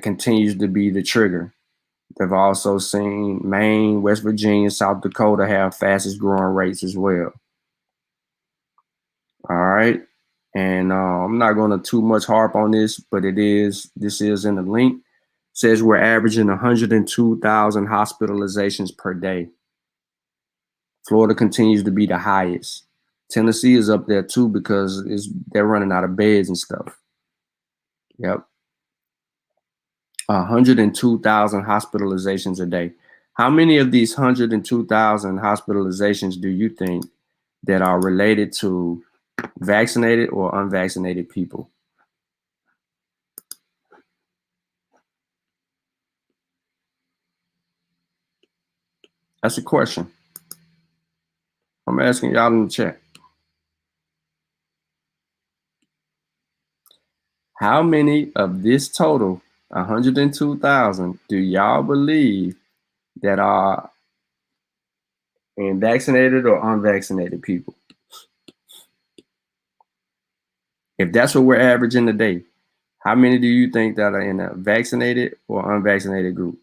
A: continues to be the trigger. They've also seen Maine, West Virginia, South Dakota have fastest growing rates as well. All right. And I'm not going to too much harp on this, but this is in the link. It says we're averaging 102,000 hospitalizations per day. Florida continues to be the highest. Tennessee is up there too, because they're running out of beds and stuff. Yep. 102,000 hospitalizations a day. How many of these 102,000 hospitalizations do you think that are related to vaccinated or unvaccinated people? That's a question. I'm asking y'all in the chat. How many of this total 102,000 do y'all believe that are in vaccinated or unvaccinated people? If that's what we're averaging today, how many do you think that are in a vaccinated or unvaccinated group?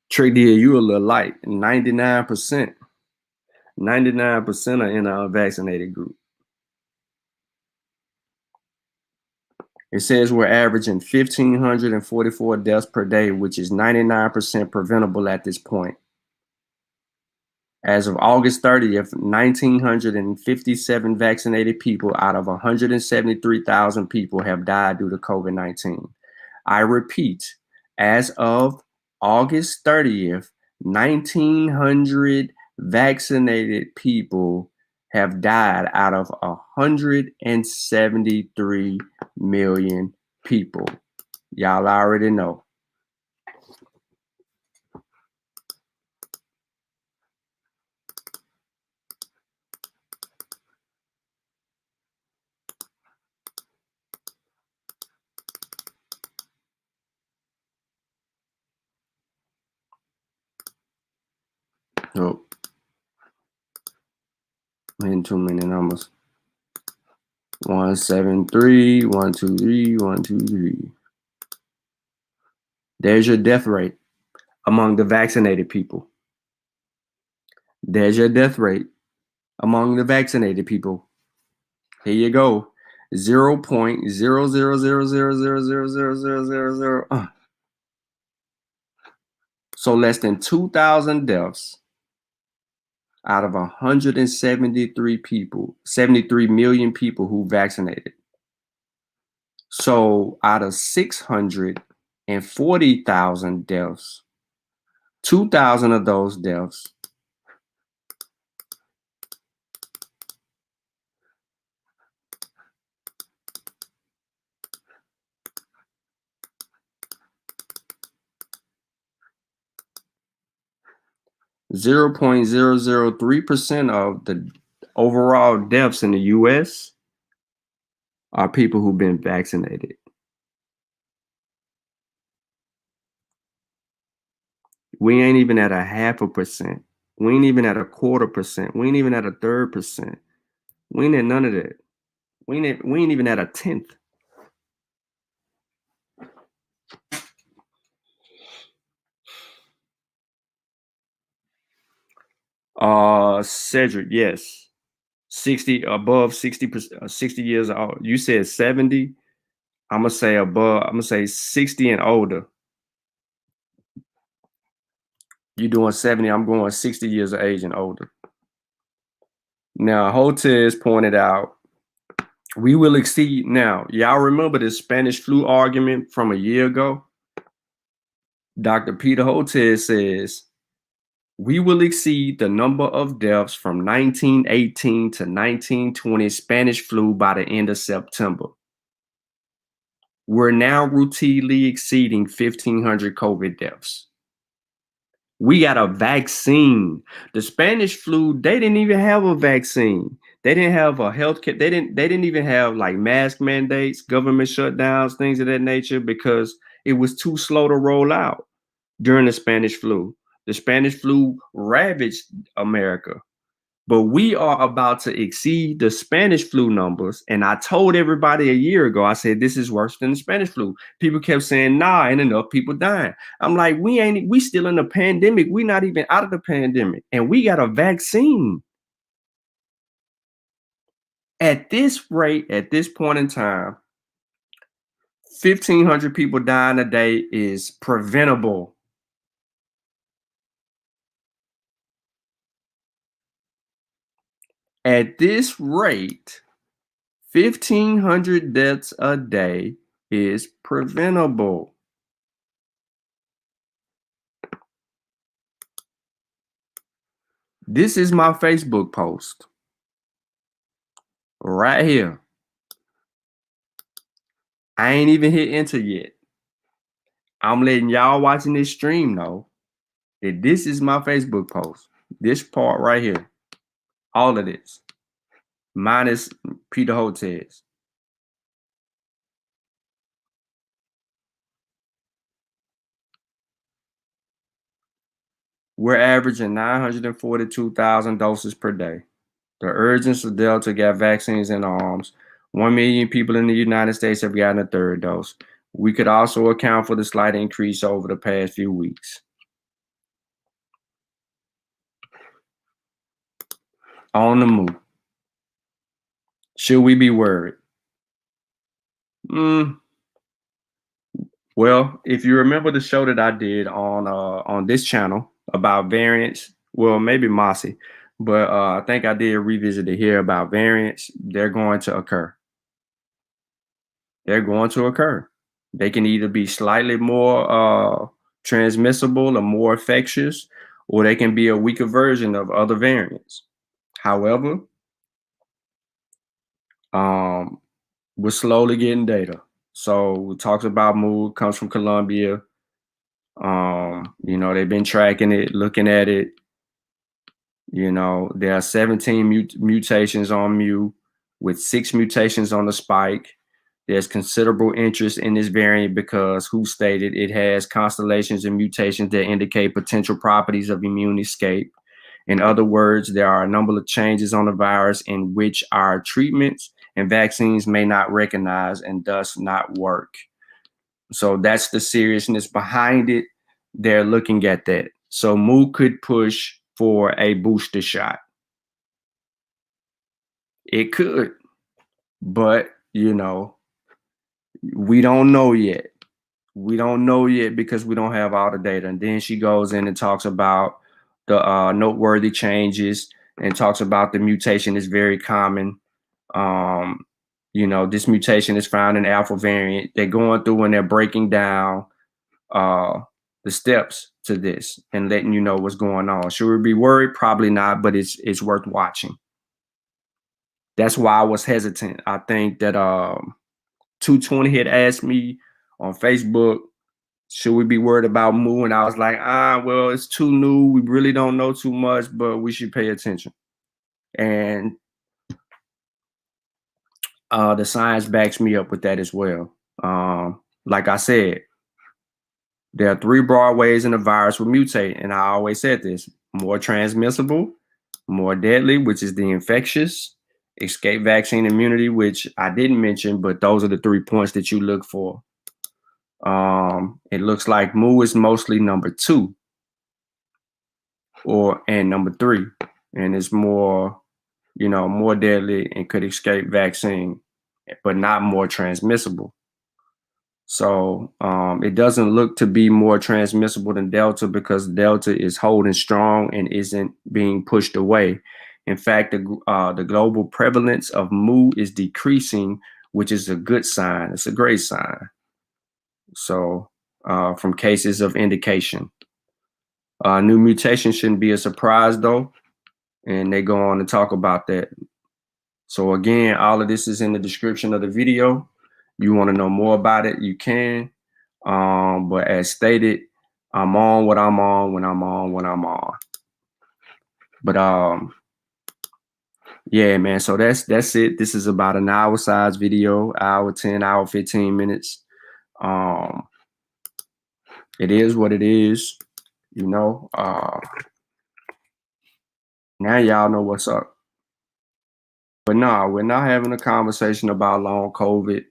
A: Trick D, you a little light. 99%. 99% are in an unvaccinated group. It says we're averaging 1,544 deaths per day, which is 99% preventable at this point. As of August 30th, 1,957 vaccinated people out of 173,000 people have died due to COVID-19. I repeat, as of August 30th, 1,900 vaccinated people have died out of 173 million people. Y'all already know. Oh, in too many numbers. 173, 123, 123. There's your death rate among the vaccinated people. There's your death rate among the vaccinated people. Here you go. 0.00000000000. So less than 2,000 deaths out of 173 people, 73 million people who vaccinated. So out of 640,000 deaths, 2,000 of those deaths .003% of the overall deaths in the US are people who've been vaccinated. We ain't even at a 0.5%. We ain't even at a 0.25%. We ain't even at a 1/3%. We ain't at none of that. We ain't even at a 1/10. Cedric, yes. 60 above 60%, 60 years old. You said 70. I'm gonna say above, I'm gonna say 60 and older. You doing 70, I'm going 60 years of age and older. Now, Hotez pointed out, we will exceed now. Y'all remember the Spanish flu argument from a year ago? Dr. Peter Hotez says, we will exceed the number of deaths from 1918 to 1920 Spanish flu by the end of September. We're now routinely exceeding 1,500 COVID deaths. We got a vaccine. The Spanish flu, they didn't even have a vaccine. They didn't have a healthcare. They didn't even have like mask mandates, government shutdowns, things of that nature, because it was too slow to roll out during the Spanish flu. The Spanish flu ravaged America, but we are about to exceed the Spanish flu numbers. And I told everybody a year ago, I said, this is worse than the Spanish flu. People kept saying, nah, ain't enough people dying. I'm like, we still in the pandemic. We not even out of the pandemic. And we got a vaccine. At this rate, at this point in time, 1,500 people dying a day is preventable. At this rate, 1,500 deaths a day is preventable. This is my Facebook post right here. I ain't even hit enter yet. I'm letting y'all watching this stream know that this is my Facebook post. This part right here, all of this, minus Peter Hotez. We're averaging 942,000 doses per day. The urgency of Delta got vaccines in arms. 1 million people in the United States have gotten a third dose. We could also account for the slight increase over the past few weeks. On the move. Should we be worried? Well, if you remember the show that I did on this channel about variants, well, maybe Mossy, but I think I did revisit it here about variants. They're going to occur. They're going to occur. They can either be slightly more transmissible or more infectious, or they can be a weaker version of other variants. However, we're slowly getting data. So it talks about mood, comes from Colombia. You know, they've been tracking it, looking at it. You know, there are 17 mutations on Mu with 6 mutations on the spike. There's considerable interest in this variant because WHO stated it has constellations and mutations that indicate potential properties of immune escape. In other words, there are a number of changes on the virus in which our treatments and vaccines may not recognize and thus not work. So that's the seriousness behind it. They're looking at that. So Mu could push for a booster shot. It could, but you know, we don't know yet. We don't know yet because we don't have all the data. And then she goes in and talks about the noteworthy changes and talks about the mutation is very common. You know, this mutation is found in Alpha variant. They're going through and they're breaking down the steps to this and letting you know what's going on. Should we be worried? Probably not, but it's worth watching. That's why I was hesitant. I think that 220 had asked me on Facebook, should we be worried about Mu? And I was like, well, it's too new. We really don't know too much, but we should pay attention. And the science backs me up with that as well. Like I said, there are 3 broad ways in the virus will mutate. And I always said this: more transmissible, more deadly, which is the infectious, escape vaccine immunity, which I didn't mention, but those are the 3 points that you look for. It looks like Mu is mostly number 2 and number 3, and it's more, you know, more deadly and could escape vaccine, but not more transmissible. So it doesn't look to be more transmissible than Delta because Delta is holding strong and isn't being pushed away. In fact, the global prevalence of Mu is decreasing, which is a good sign. It's a great sign. So from cases of indication. New mutation shouldn't be a surprise though. And they go on to talk about that. So again, all of this is in the description of the video. You want to know more about it, you can. But as stated, I'm on what I'm on when I'm on what I'm on. But yeah, man. So that's it. This is about an hour size video, hour 10, hour 15 minutes. It is what it is, you know. Now y'all know what's up. But no, we're not having a conversation about long COVID.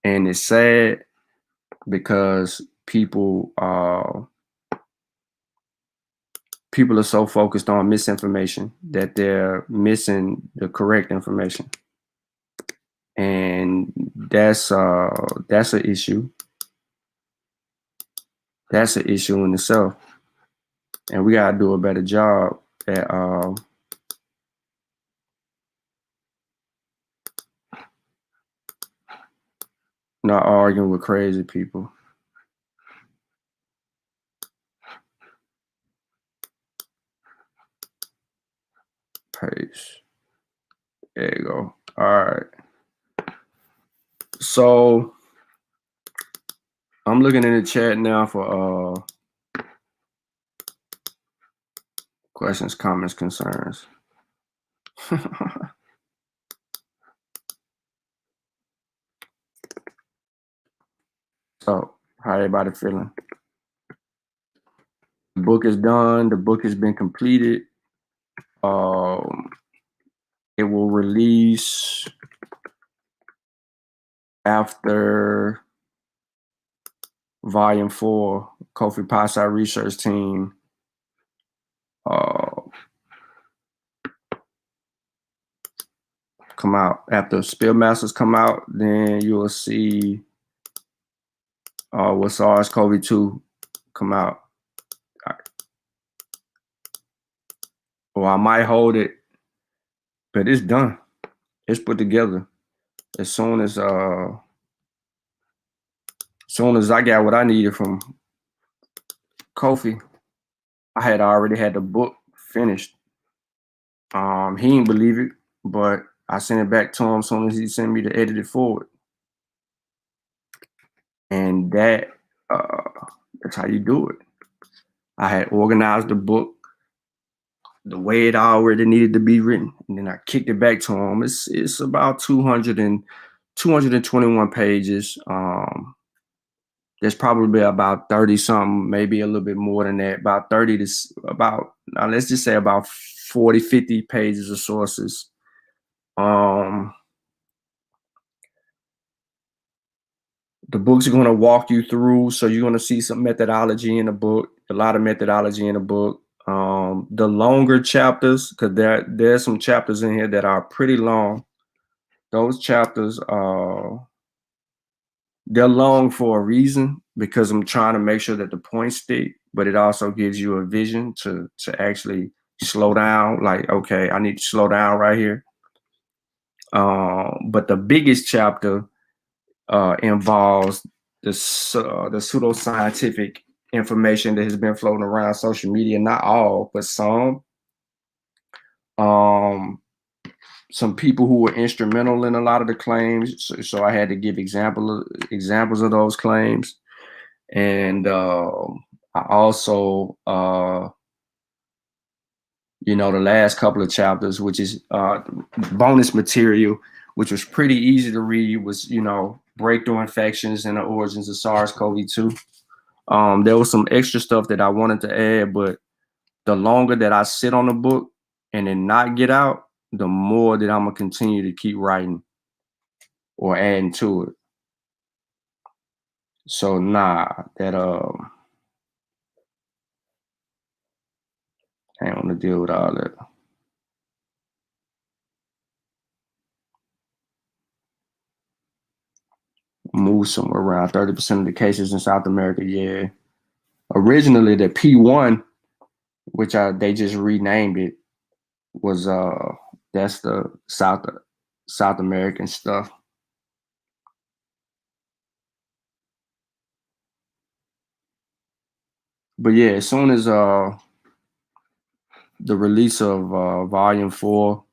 A: And it's sad because people are so focused on misinformation that they're missing the correct information. And that's an issue. That's an issue in itself. And we gotta do a better job at not arguing with crazy people. Paste. There you go. All right. So I'm looking in the chat now for Questions, comments, concerns. So, how everybody feeling? The book is done. The book has been completed. It will release after Volume 4, Kofi Paisai Research Team. Come out. After Spillmasters come out, then you will see with SARS-CoV-2 come out. Or I might hold it, but it's done. It's put together. As soon as I got what I needed from Kofi, I had already had the book finished. He didn't believe it, but I sent it back to him as soon as he sent me the edited forward. And that's how you do it. I had organized the book the way it already needed to be written, and then I kicked it back to him. It's about 221 pages. There's probably about 30 something, maybe a little bit more than that, about 30 to let's just say about 40, 50 pages of sources. The book's going to walk you through, so you're going to see some methodology in the book, a lot of methodology in the book. The longer chapters, because there's some chapters in here that are pretty long. Those chapters they're long for a reason, because I'm trying to make sure that the points stick, but it also gives you a vision to actually slow down. Like, okay, I need to slow down right here. But the biggest chapter involves the pseudoscientific information that has been floating around social media. Not all, but some. Some people who were instrumental in a lot of the claims. So I had to give examples of those claims. And I also, the last couple of chapters, which is bonus material, which was pretty easy to read, was, breakthrough infections and the origins of SARS-CoV-2. There was some extra stuff that I wanted to add, but the longer that I sit on the book and then not get out, the more that I'm going to continue to keep writing or adding to it. So I don't want to deal with all that. Move somewhere around 30% of the cases in South America, yeah. Originally, the P1, which they just renamed it, was that's the South American stuff. But yeah, as soon as the release of Volume 4,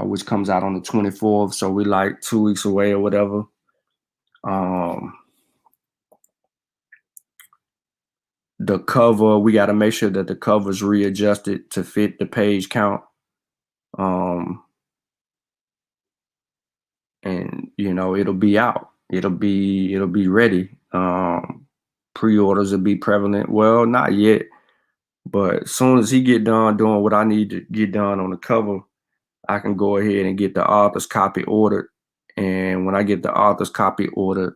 A: which comes out on the 24th, so we like 2 weeks away or whatever. The cover, we got to make sure that the cover's readjusted to fit the page count. And it'll be out. It'll be ready. Pre-orders will be prevalent. Well, not yet, but as soon as he get done doing what I need to get done on the cover, I can go ahead and get the author's copy ordered. And when I get the author's copy ordered,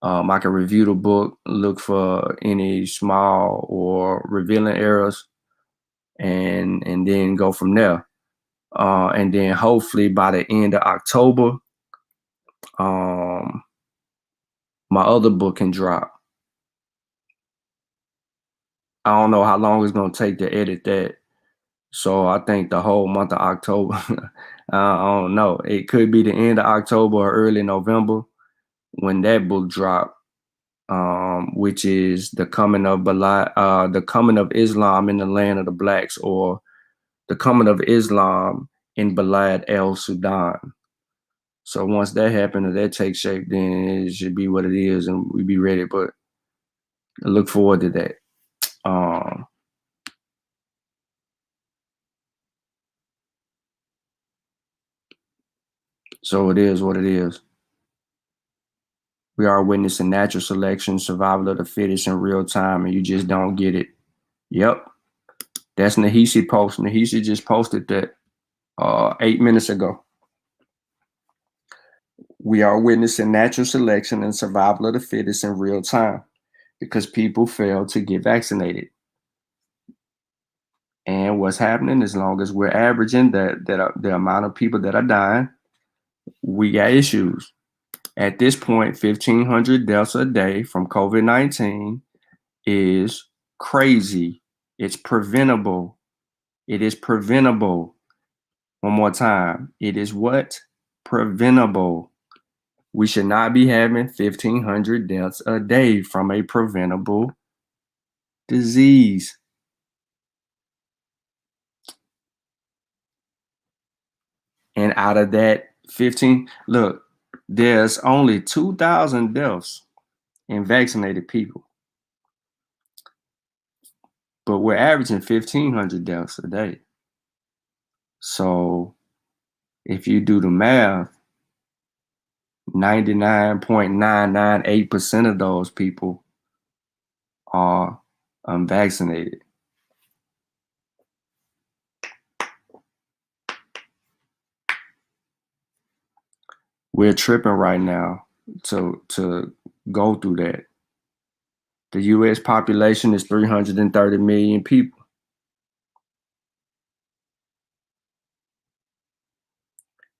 A: I can review the book, look for any small or revealing errors, and then go from there. And then hopefully by the end of October, my other book can drop. I don't know how long it's going to take to edit that. So I think the whole month of October, I don't know. It could be the end of October or early November when that book dropped, which is the coming of Islam in the land of the blacks, or the coming of Islam in Balad El Sudan. So once that happens, that takes shape, then it should be what it is, and we be ready. But I look forward to that. So it is what it is. We are witnessing natural selection, survival of the fittest in real time, and you just don't get it. Yep. That's Nahisi post. Nahisi just posted that 8 minutes ago. We are witnessing natural selection and survival of the fittest in real time because people fail to get vaccinated. And what's happening, as long as we're averaging the amount of people that are dying, we got issues. At this point, 1,500 deaths a day from COVID-19 is crazy. It's preventable. It is preventable. One more time. It is what? Preventable. We should not be having 1,500 deaths a day from a preventable disease. And out of that 15, look, there's only 2,000 deaths in vaccinated people. But we're averaging 1,500 deaths a day. So if you do the math, 99.998% of those people are unvaccinated. We're tripping right now to go through that. The U.S. population is 330 million people.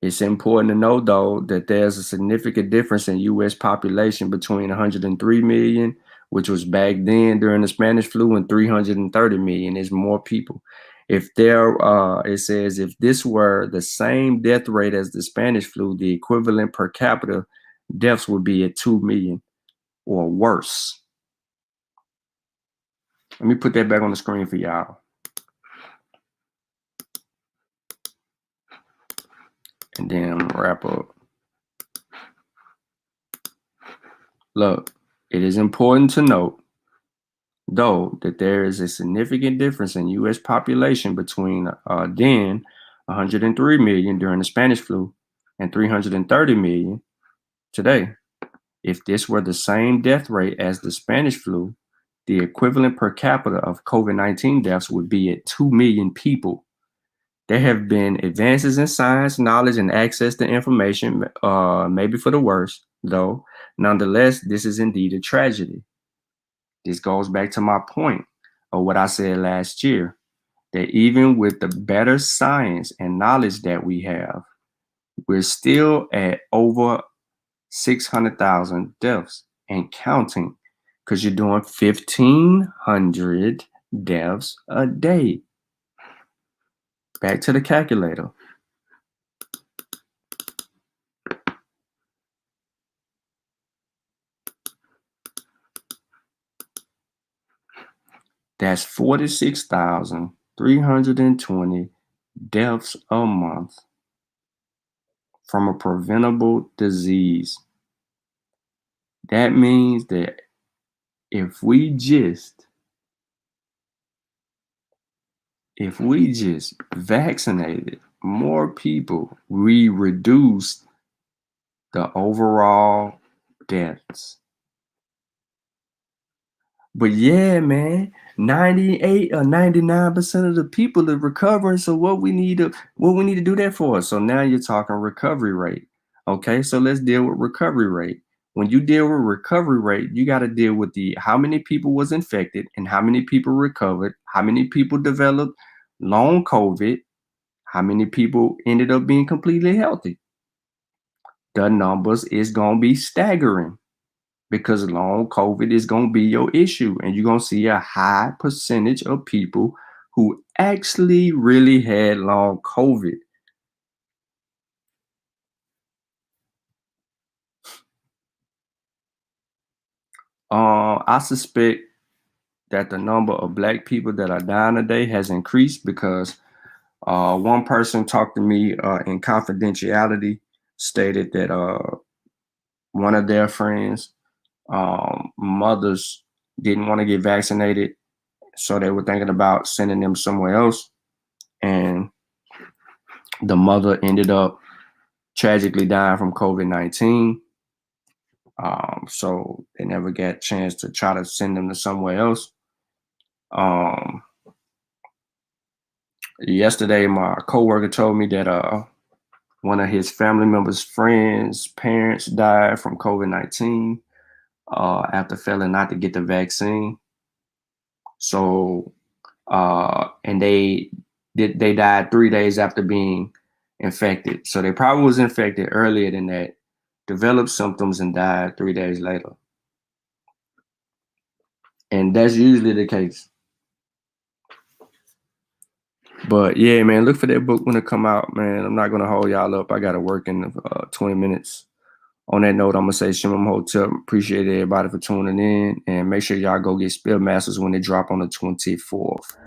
A: It's important to know, though, that there's a significant difference in U.S. population between 103 million, which was back then during the Spanish flu, and 330 million. Is more people. If it says if this were the same death rate as the Spanish flu, the equivalent per capita deaths would be at 2 million or worse. Let me put that back on the screen for y'all. And then wrap up. Look, it is important to note, though, that there is a significant difference in U.S. population between then 103 million during the Spanish flu and 330 million today. If this were the same death rate as the Spanish flu, the equivalent per capita of COVID-19 deaths would be at 2 million people. There have been advances in science, knowledge, and access to information, maybe for the worse, though. Nonetheless, this is indeed a tragedy. This goes back to my point of what I said last year, that even with the better science and knowledge that we have, we're still at over 600,000 deaths and counting, because you're doing 1,500 deaths a day. Back to the calculator. That's 46,320 deaths a month from a preventable disease. That means that if we just vaccinated more people, we reduce the overall deaths. But yeah, man, 98 or 99% of the people are recovering. So what we need to do that for? So now you're talking recovery rate. Okay, so let's deal with recovery rate. When you deal with recovery rate, you got to deal with how many people was infected and how many people recovered, how many people developed long COVID, how many people ended up being completely healthy. The numbers is going to be staggering because long COVID is going to be your issue, and you're going to see a high percentage of people who actually really had long COVID. I suspect that the number of Black people that are dying today has increased because one person talked to me in confidentiality, stated that one of their friends' mothers didn't want to get vaccinated, so they were thinking about sending them somewhere else, and the mother ended up tragically died from COVID-19. So they never got a chance to try to send them to somewhere else. Yesterday, my coworker told me that one of his family members' friends' parents died from COVID-19 after failing not to get the vaccine. So, and they died 3 days after being infected. So they probably was infected earlier than that, developed symptoms, and died 3 days later. And that's usually the case. But yeah, man, look for that book when it come out, man. I'm not gonna hold y'all up. I gotta work in 20 minutes. On that note, I'm gonna say Shimon Hotel. Appreciate everybody for tuning in, and make sure y'all go get Spill Masters when they drop on the 24th.